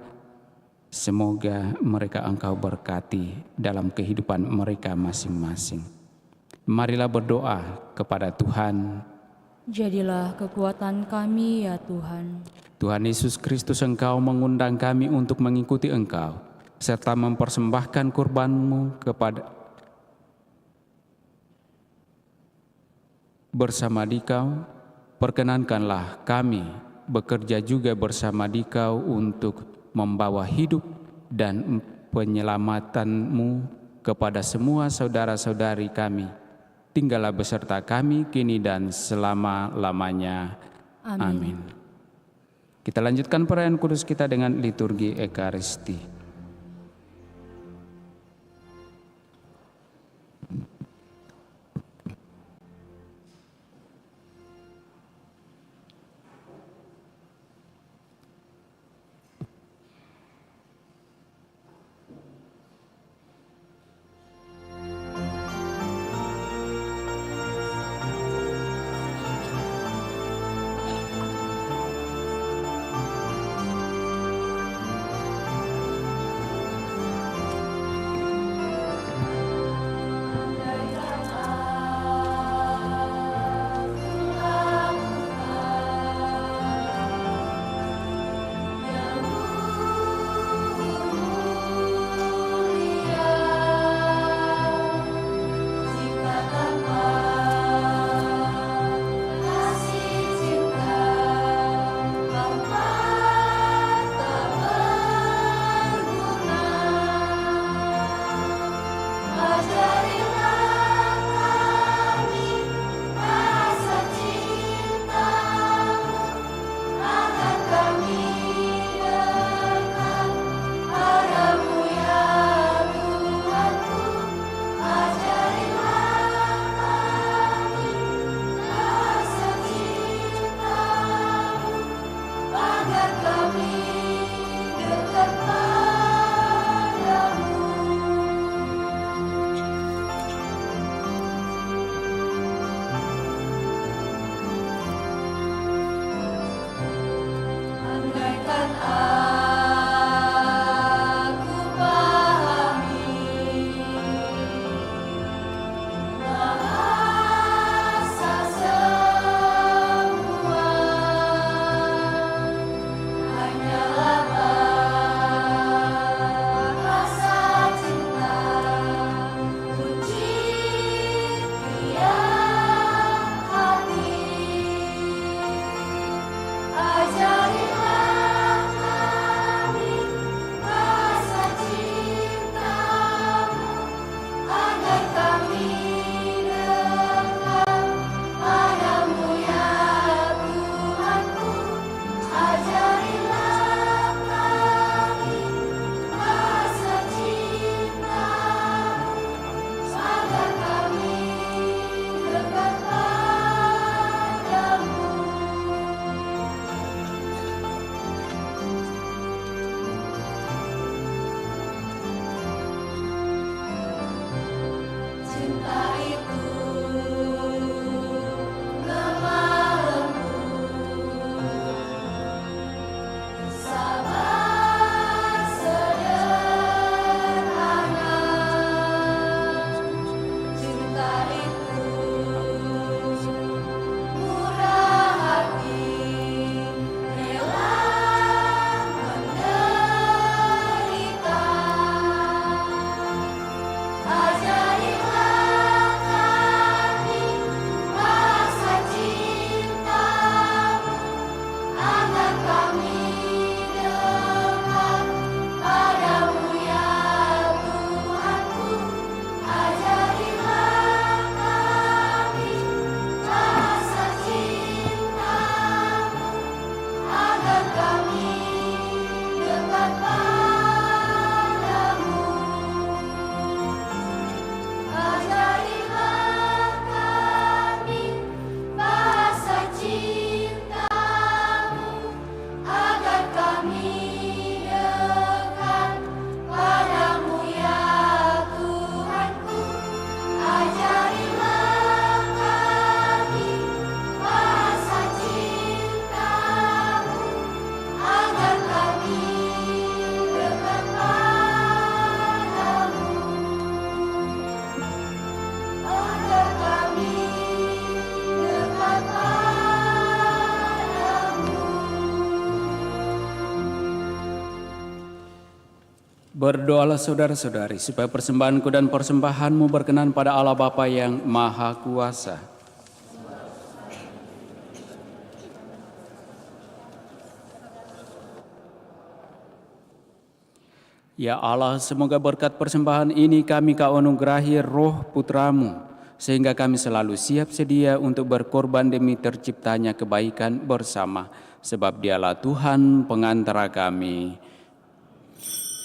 semoga mereka Engkau berkati dalam kehidupan mereka masing-masing. Marilah berdoa kepada Tuhan. Jadilah kekuatan kami ya Tuhan. Tuhan Yesus Kristus, Engkau mengundang kami untuk mengikuti Engkau, serta mempersembahkan kurban-Mu kepada bersama Dikau. Perkenankanlah kami bekerja juga bersama Dikau untuk membawa hidup dan penyelamatan-Mu kepada semua saudara-saudari kami. Tinggallah beserta kami kini dan selama-lamanya. Amin. Kita lanjutkan perayaan kudus kita dengan liturgi Ekaristi. Berdoalah saudara-saudari supaya persembahanku dan persembahanmu berkenan pada Allah Bapa yang Maha Kuasa. Ya Allah, semoga berkat persembahan ini kami kau anugerahi roh putramu, sehingga kami selalu siap sedia untuk berkorban demi terciptanya kebaikan bersama. Sebab dialah Tuhan pengantara kami.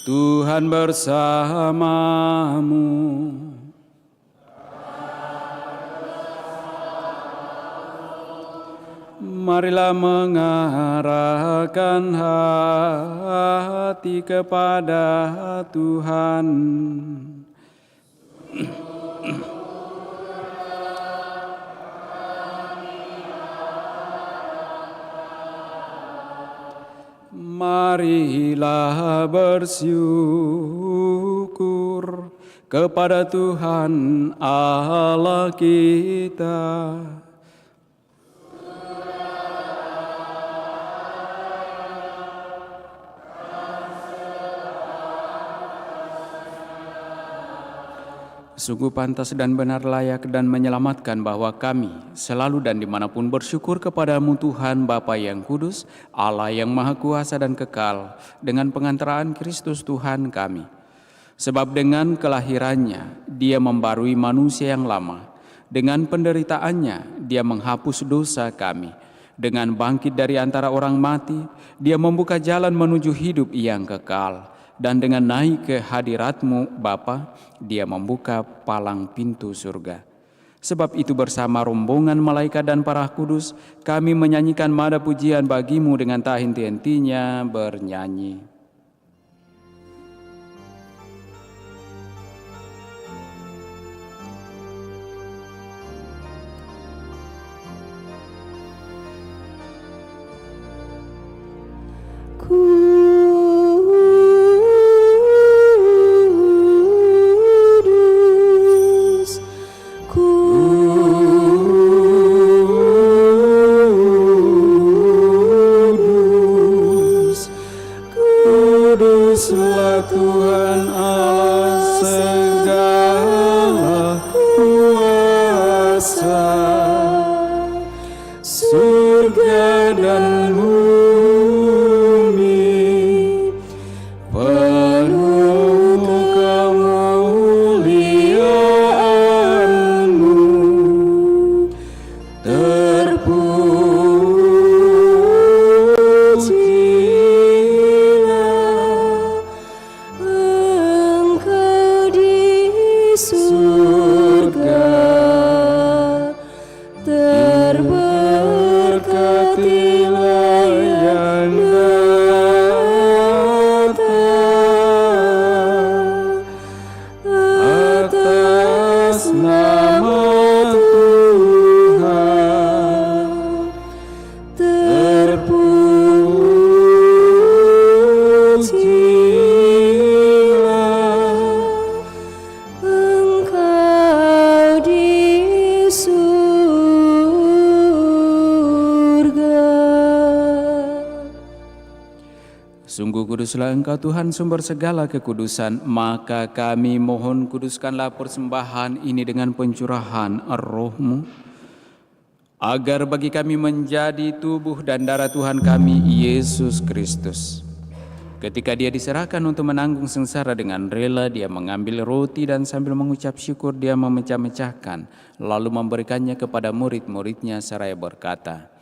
Tuhan bersamamu. Marilah mengarahkan hati kepada Tuhan. Marilah bersyukur kepada Tuhan Allah kita. Sungguh pantas dan benar, layak dan menyelamatkan bahwa kami selalu dan dimanapun bersyukur kepadamu Tuhan Bapa yang kudus, Allah yang maha kuasa dan kekal, dengan pengantaraan Kristus Tuhan kami. Sebab dengan kelahirannya Dia membarui manusia yang lama, dengan penderitaannya Dia menghapus dosa kami, dengan bangkit dari antara orang mati Dia membuka jalan menuju hidup yang kekal. Dan dengan naik ke hadirat-Mu Bapa, Dia membuka palang pintu surga. Sebab itu bersama rombongan malaikat dan para kudus, kami menyanyikan mada pujian bagi-Mu dengan tak henti-hentinya bernyanyi. Kuduslah Tuhan Allah segala kuasa, surga dan bumi penuh kemuliaan-Mu. Terberkatilah yang datang atas nama Tuhan. Terpujilah Engkau di surga. Sungguh kuduslah Engkau Tuhan, sumber segala kekudusan, maka kami mohon kuduskanlah persembahan ini dengan pencurahan roh-Mu, agar bagi kami menjadi tubuh dan darah Tuhan kami Yesus Kristus. Ketika Dia diserahkan untuk menanggung sengsara dengan rela, Dia mengambil roti dan sambil mengucap syukur Dia memecah-mecahkan, lalu memberikannya kepada murid-muridnya seraya berkata,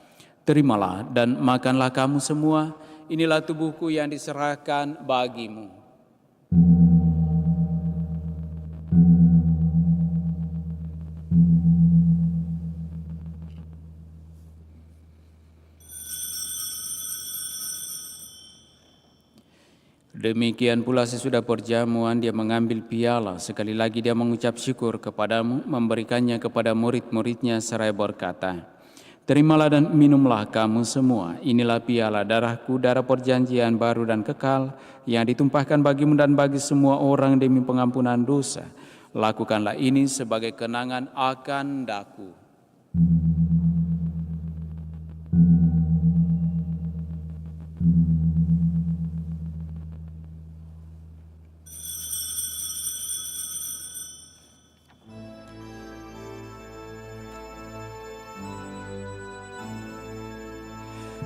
"Terimalah dan makanlah kamu semua, inilah tubuhku yang diserahkan bagimu." Demikian pula sesudah perjamuan Dia mengambil piala, sekali lagi Dia mengucap syukur kepadamu, memberikannya kepada murid-muridnya seraya berkata, "Terimalah dan minumlah kamu semua, inilah piala darahku, darah perjanjian baru dan kekal, yang ditumpahkan bagimu dan bagi semua orang demi pengampunan dosa. Lakukanlah ini sebagai kenangan akan daku."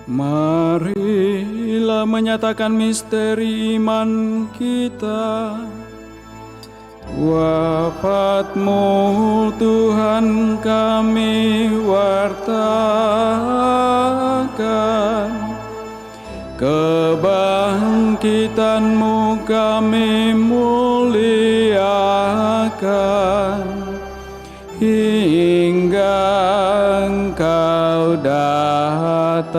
Marilah menyatakan misteri iman kita. Wafat-Mu Tuhan kami wartakan, kebangkitan-Mu kami muliakan, hingga Engkau datang.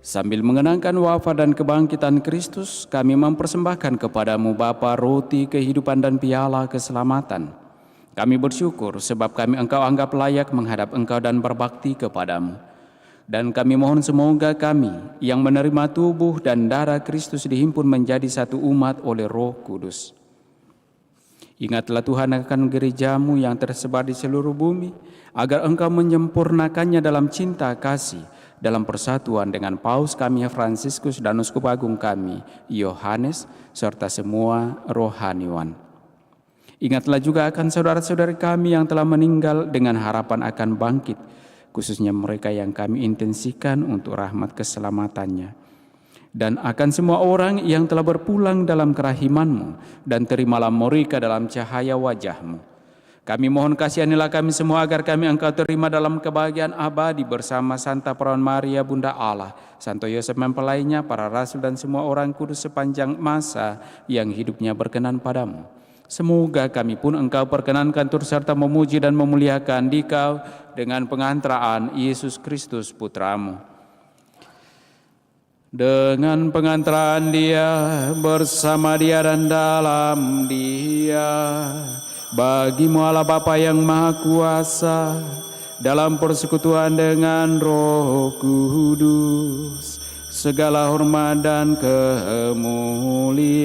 Sambil mengenangkan wafat dan kebangkitan Kristus, kami mempersembahkan kepada-Mu Bapa roti kehidupan dan piala keselamatan. Kami bersyukur sebab kami Engkau anggap layak menghadap Engkau dan berbakti kepada-Mu. Dan kami mohon semoga kami yang menerima tubuh dan darah Kristus dihimpun menjadi satu umat oleh Roh Kudus. Ingatlah Tuhan akan gereja-Mu yang tersebar di seluruh bumi, agar Engkau menyempurnakannya dalam cinta kasih, dalam persatuan dengan Paus kami Fransiskus dan Uskup Agung kami Yohanes, serta semua rohaniwan. Ingatlah juga akan saudara-saudari kami yang telah meninggal dengan harapan akan bangkit, khususnya mereka yang kami intensikan untuk rahmat keselamatannya. Dan akan semua orang yang telah berpulang dalam kerahiman-Mu, dan terimalah mereka dalam cahaya wajah-Mu. Kami mohon kasihanilah kami semua agar kami Engkau terima dalam kebahagiaan abadi bersama Santa Perawan Maria Bunda Allah, Santo Yosef mempelainya, para rasul dan semua orang kudus sepanjang masa yang hidupnya berkenan padamu. Semoga kami pun Engkau perkenankan turut serta memuji dan memuliakan Dikau dengan pengantaraan Yesus Kristus Putra-Mu. Dengan pengantaraan Dia, bersama Dia dan dalam Dia, bagi-Mu Allah Bapa yang Maha Kuasa, dalam persekutuan dengan Roh Kudus, segala hormat dan kemuliaan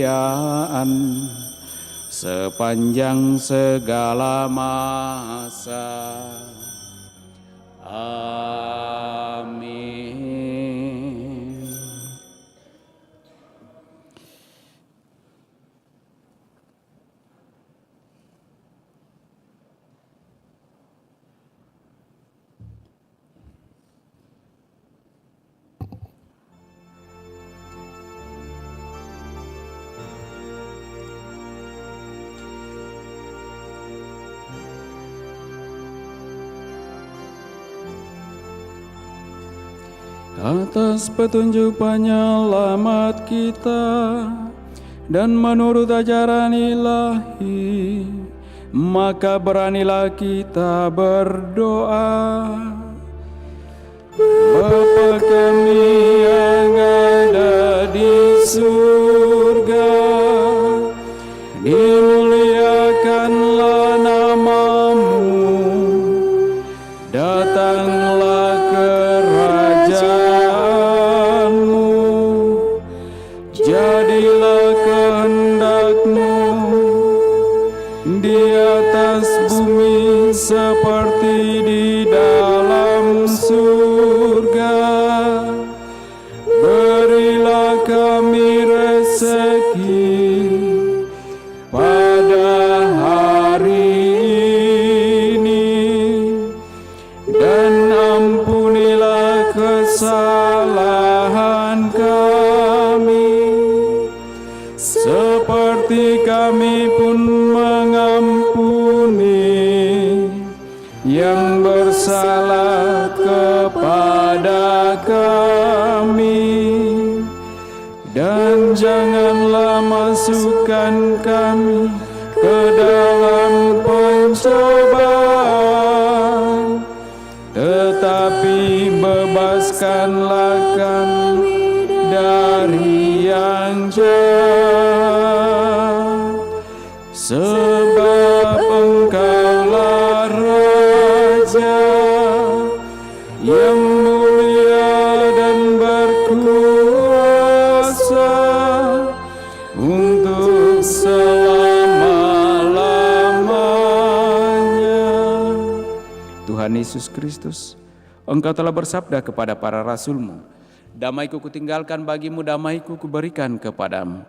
sepanjang segala masa. Amin. Atas petunjuk penyelamat kita dan menurut ajaran ilahi, maka beranilah kita berdoa. Bapa kami yang ada di surga, dimuliakanlah nama-Mu, datanglah kerajaan-Mu, jadilah kehendak-Mu di atas bumi seperti di dalam surga. Berilah kami rezeki pada hari ini, dan ampunilah kesalahan kami, seperti kami pun mengampuni yang bersalah kepada kami. Dan janganlah masukkan kami ke dalam pencobaan, tetapi bebaskanlah kami dari yang jahat. Sebab Engkaulah Raja yang mulia dan berkuasa untuk selama-lamanya. Tuhan Yesus Kristus, Engkau telah bersabda kepada para rasul-Mu, "Damai-Ku kutinggalkan bagimu, damai-Ku kuberikan kepadamu."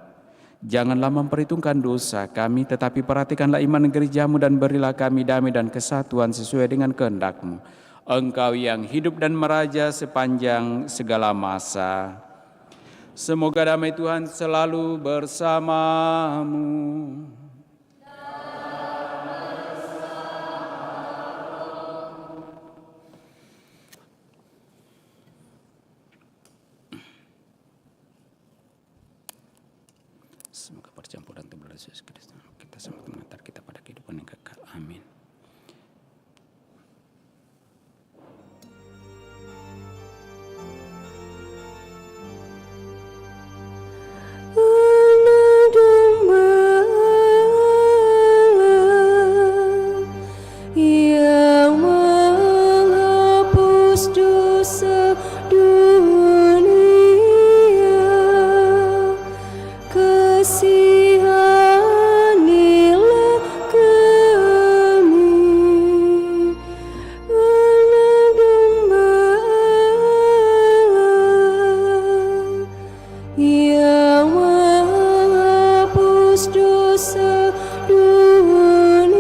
Janganlah memperhitungkan dosa kami, tetapi perhatikanlah iman gereja-Mu dan berilah kami damai dan kesatuan sesuai dengan kehendak-Mu. Engkau yang hidup dan meraja sepanjang segala masa. Semoga damai Tuhan selalu bersamamu. Semoga percampuran tubuh Yesus Kristus kita semakin mengantar kita pada kehidupan yang kekal. Amin. Anak domba Allah yang menghapus dosa dunia, kasihanilah kami. Anak domba Allah yang menghapus dosa dunia,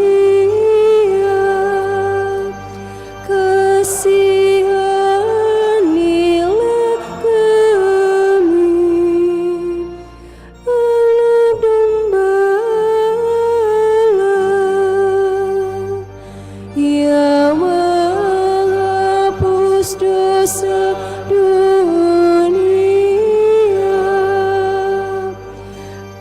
kasihanilah kami. Anak domba Allah yang menghapus dosa dunia,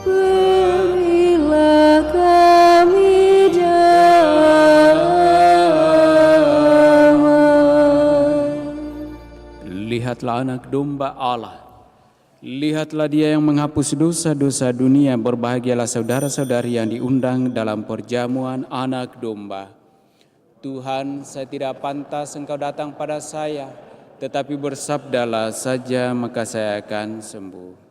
berilah kami damai. Lihatlah anak domba Allah. Lihatlah dia yang menghapus dosa-dosa dunia. Berbahagialah saudara-saudari yang diundang dalam perjamuan anak domba. Tuhan, saya tidak pantas Engkau datang pada saya, tetapi bersabdalah saja maka saya akan sembuh.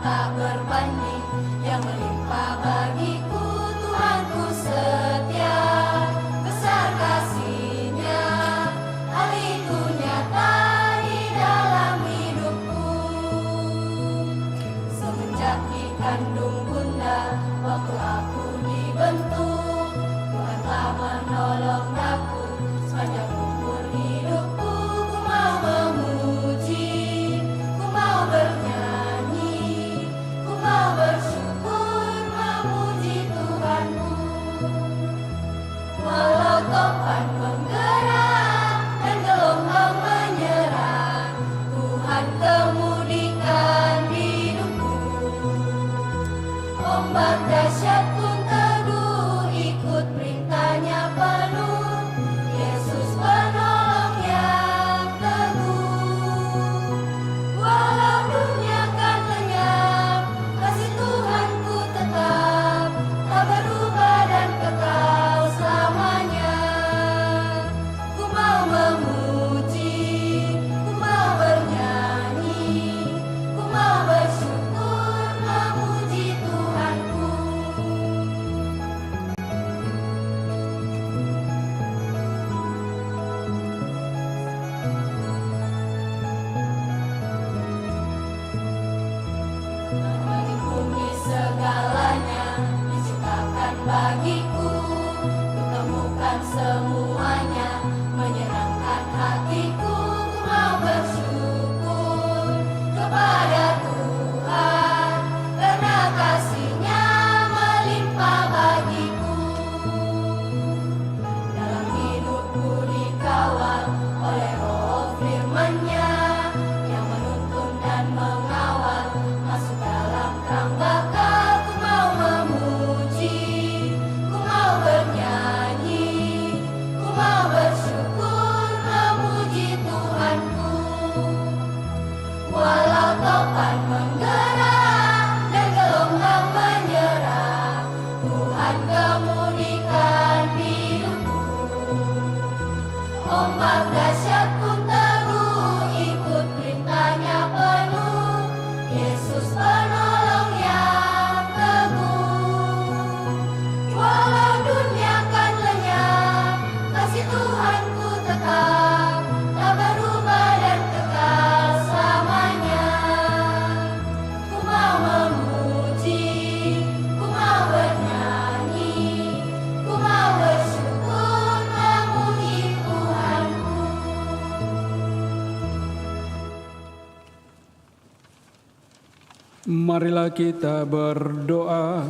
tak berbanding yang melimpah bagiku. Tuhanku setia, besar kasih-Nya, hal itu nyata di dalam hidupku. Semenjak di kandung bunda, waktu aku dibentuk, Tuhan telah menolong aku sepanjang umur hidupku. Ku mau memuji, ku mau bernyanyi, ku mau bersyukur memuji Tuhanku. Walau topan menggerak dan gelombang menyerang, Tuhan kemudikan hidupku. Ombak dahsyat pun teguh, ikut perintah-Nya penuh. Yesus penolong yang teguh. Walau dunia kan lenyap, kasih Tuhanku tetap, tak berubah dan kekal selamanya. Ku mau memuji, ku mau bernyanyi, ku mau bersyukur memuji Tuhanku. Langit bumi segalanya diciptakan bagiku, kutemukan semuanya menyenangkan hatiku. Ku mau bersyukur kepada Tuhan karena kasih-Nya melimpah bagiku. Dalam hidupku dikawal oleh roh firman-Nya yang menuntun dan mengawal masuk dalam terang bakal. Ku mau memuji, ku mau bernyanyi, ku mau bersyukur memuji Tuhanku. Walau topan menggerak dan gelombang menyerang, Tuhan kemudikan hidupku. Ombak dahsyat pun teguh, ikut perintah-Nya penuh. Yesus penolong yang teguh. Walau dunia kan lenyap, kasih Tuhanku tetap, tak berubah dan kekal selamanya. Ku mau memuji, ku mau bernyanyi, ku mau bersyukur memuji Tuhanku. Marilah kita berdoa.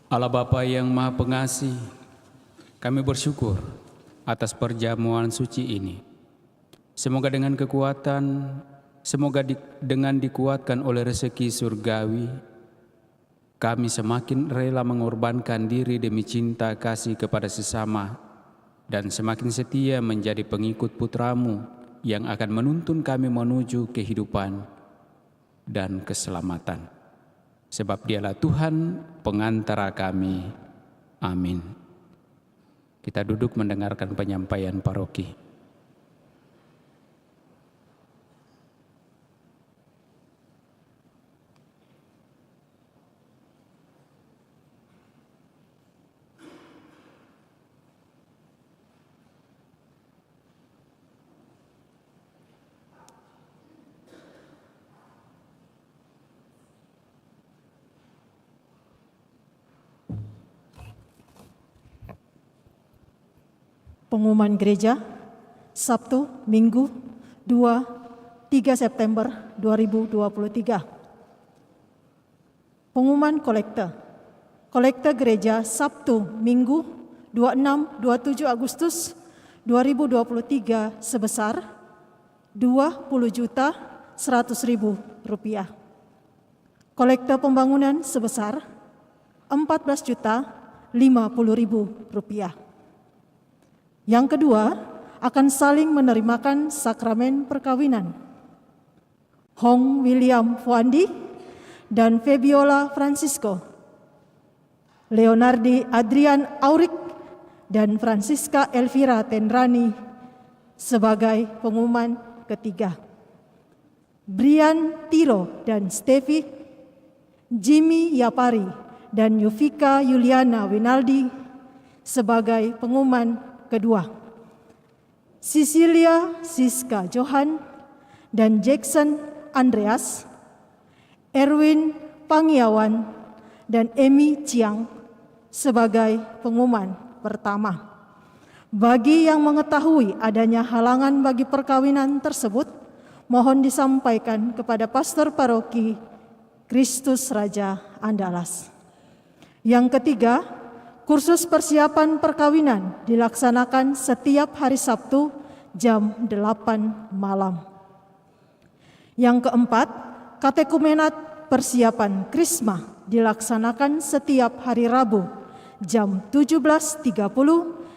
Allah Bapa yang Maha Pengasih, kami bersyukur atas perjamuan suci ini. Semoga dengan kekuatan, dengan dikuatkan oleh rezeki surgawi, kami semakin rela mengorbankan diri demi cinta kasih kepada sesama dan semakin setia menjadi pengikut Putra-Mu yang akan menuntun kami menuju kehidupan dan keselamatan. Sebab Dialah Tuhan pengantara kami. Amin. Kita duduk mendengarkan penyampaian paroki. Pengumuman gereja, Sabtu, Minggu, 2-3 September 2023. Pengumuman kolekte. Kolekte gereja Sabtu, Minggu, 26-27 Agustus 2023 sebesar Rp20.100.000. Kolekte pembangunan sebesar Rp14.050.000. Yang kedua, akan saling menerimakan sakramen perkawinan. Hong William Fuandi dan Febiola Francisco. Leonardi Adrian Aurik dan Francisca Elvira Tendrani sebagai pengumuman ketiga. Brian Tiro dan Stevi, Jimmy Yapari dan Yuvika Yuliana Winaldi sebagai pengumuman kedua. Cecilia Siska Johan dan Jackson Andreas, Erwin Pangiawan dan Emi Chiang sebagai pengumuman pertama. Bagi yang mengetahui adanya halangan bagi perkawinan tersebut, mohon disampaikan kepada Pastor Paroki Kristus Raja Andalas. Yang ketiga, kursus persiapan perkawinan dilaksanakan setiap hari Sabtu jam 8 malam. Yang keempat, katekumenat persiapan Krisma dilaksanakan setiap hari Rabu jam 17.30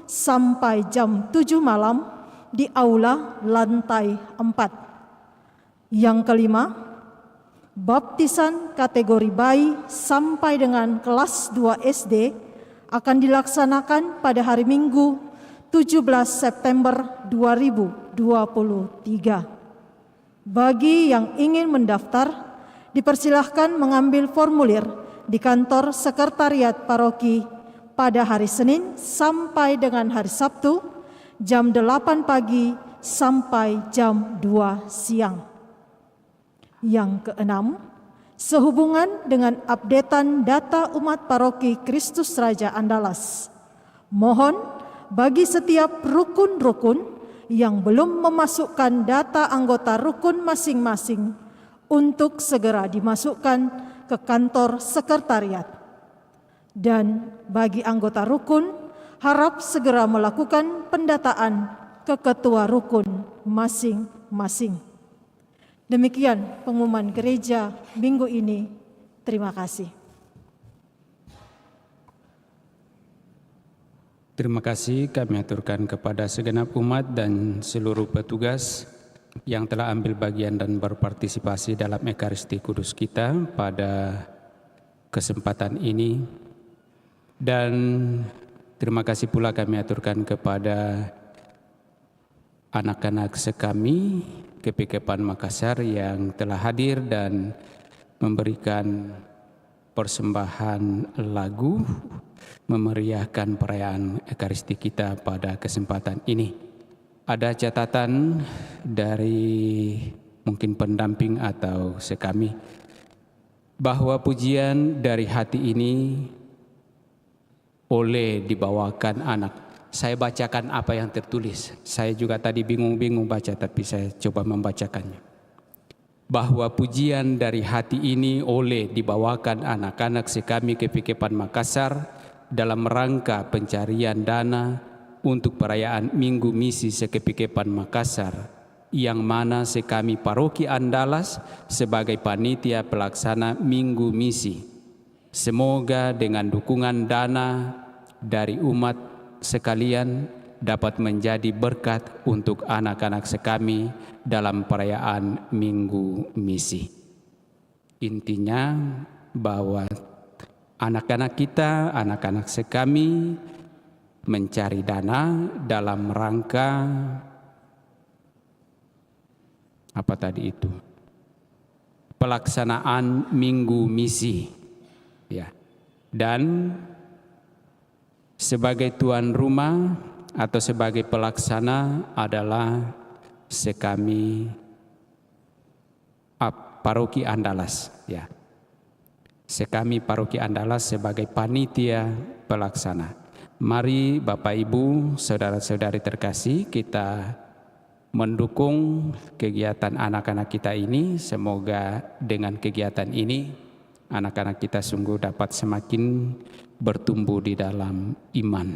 sampai jam 7 malam di aula lantai 4. Yang kelima, baptisan kategori bayi sampai dengan kelas 2 SD akan dilaksanakan pada hari Minggu 17 September 2023. Bagi yang ingin mendaftar, dipersilahkan mengambil formulir di kantor sekretariat paroki pada hari Senin sampai dengan hari Sabtu jam 8 pagi sampai jam 2 siang. Yang keenam, sehubungan dengan updatean data umat paroki Kristus Raja Andalas, mohon bagi setiap rukun-rukun yang belum memasukkan data anggota rukun masing-masing untuk segera dimasukkan ke kantor sekretariat. Dan bagi anggota rukun, harap segera melakukan pendataan ke ketua rukun masing-masing. Demikian pengumuman gereja minggu ini. Terima kasih. Terima kasih kami aturkan kepada segenap umat dan seluruh petugas yang telah ambil bagian dan berpartisipasi dalam Ekaristi Kudus kita pada kesempatan ini. Dan terima kasih pula kami aturkan kepada anak-anak sekami KPKPAN Makassar yang telah hadir dan memberikan persembahan lagu memeriahkan perayaan Ekaristi kita pada kesempatan ini. Ada catatan dari mungkin pendamping atau sekami bahwa pujian dari hati ini oleh dibawakan anak. Saya bacakan apa yang tertulis. Saya juga tadi bingung-bingung baca, tapi saya coba membacakannya. Bahwa pujian dari hati ini oleh dibawakan anak-anak sekami KPKPAN Makassar dalam rangka pencarian dana untuk perayaan Minggu Misi SKPKPAN Makassar, yang mana sekami Paroki Andalas sebagai panitia pelaksana Minggu Misi. Semoga dengan dukungan dana dari umat sekalian dapat menjadi berkat untuk anak-anak sekami dalam perayaan Minggu Misi. Intinya bahwa anak-anak kita, anak-anak sekami mencari dana dalam rangka apa tadi itu? Pelaksanaan Minggu Misi. Ya. Dan sebagai tuan rumah atau sebagai pelaksana adalah sekami Paroki Andalas, ya. Sekami Paroki Andalas sebagai panitia pelaksana. Mari Bapak Ibu, saudara-saudari terkasih, kita mendukung kegiatan anak-anak kita ini. Semoga dengan kegiatan ini anak-anak kita sungguh dapat semakin bertumbuh di dalam iman.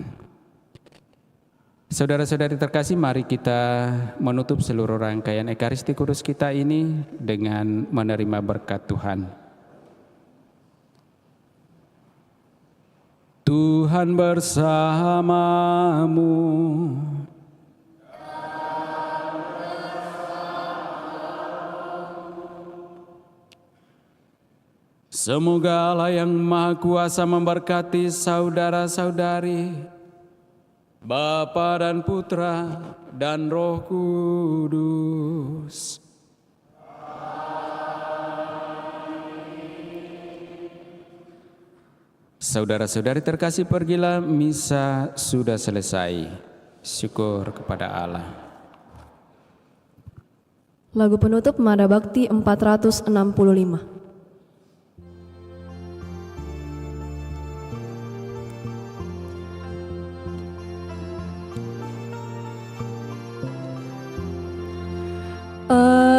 Saudara-saudari terkasih, mari kita menutup seluruh rangkaian Ekaristi Kudus kita ini dengan menerima berkat Tuhan. Tuhan bersamamu. Semoga Allah yang Maha Kuasa memberkati saudara-saudari, Bapa dan Putra dan Roh Kudus. Saudara-saudari terkasih, pergilah, misa sudah selesai. Syukur kepada Allah. Lagu penutup Mada Bakti 465.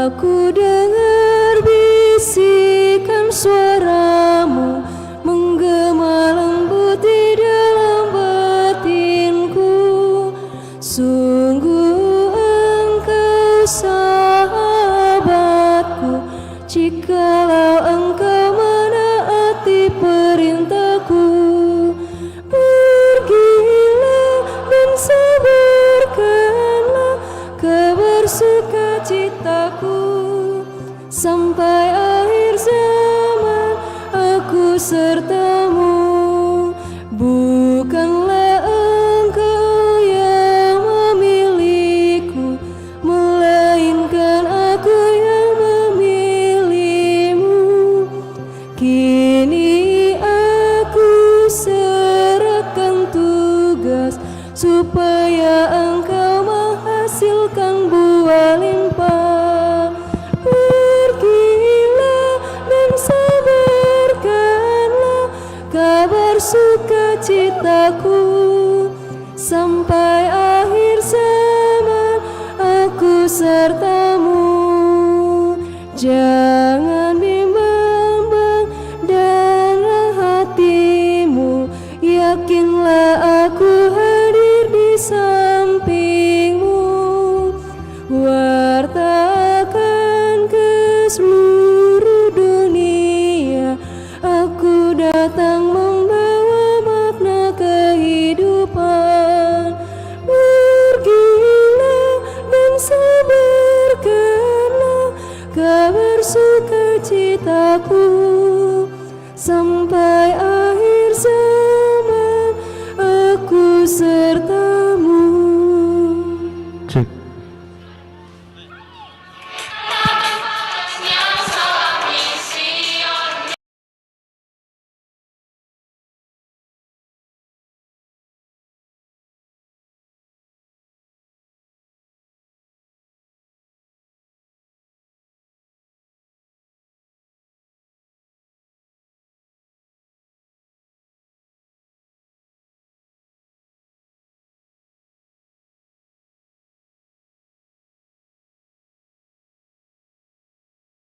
Aku dengar bisikan suaramu menggema lembut di dalam batinku. Sungguh engkau sahabatku, jikalau engkau menaati perintahku. Pergilah dan sebarkanlah kabar sukacitaku, sampai akhir zaman aku sertamu. Bukanlah engkau yang memilihku, melainkan aku yang memilihmu. Kini aku serahkan tugas supaya engkau menghasilkan buah limpah. Pergilah dan sebarkanlah kabar sukacitaku, sampai akhir zaman aku sertamu. Jangan bimbang dalam hatimu, yakinlah aku hadir di sampingmu. Wartakan ke seluruh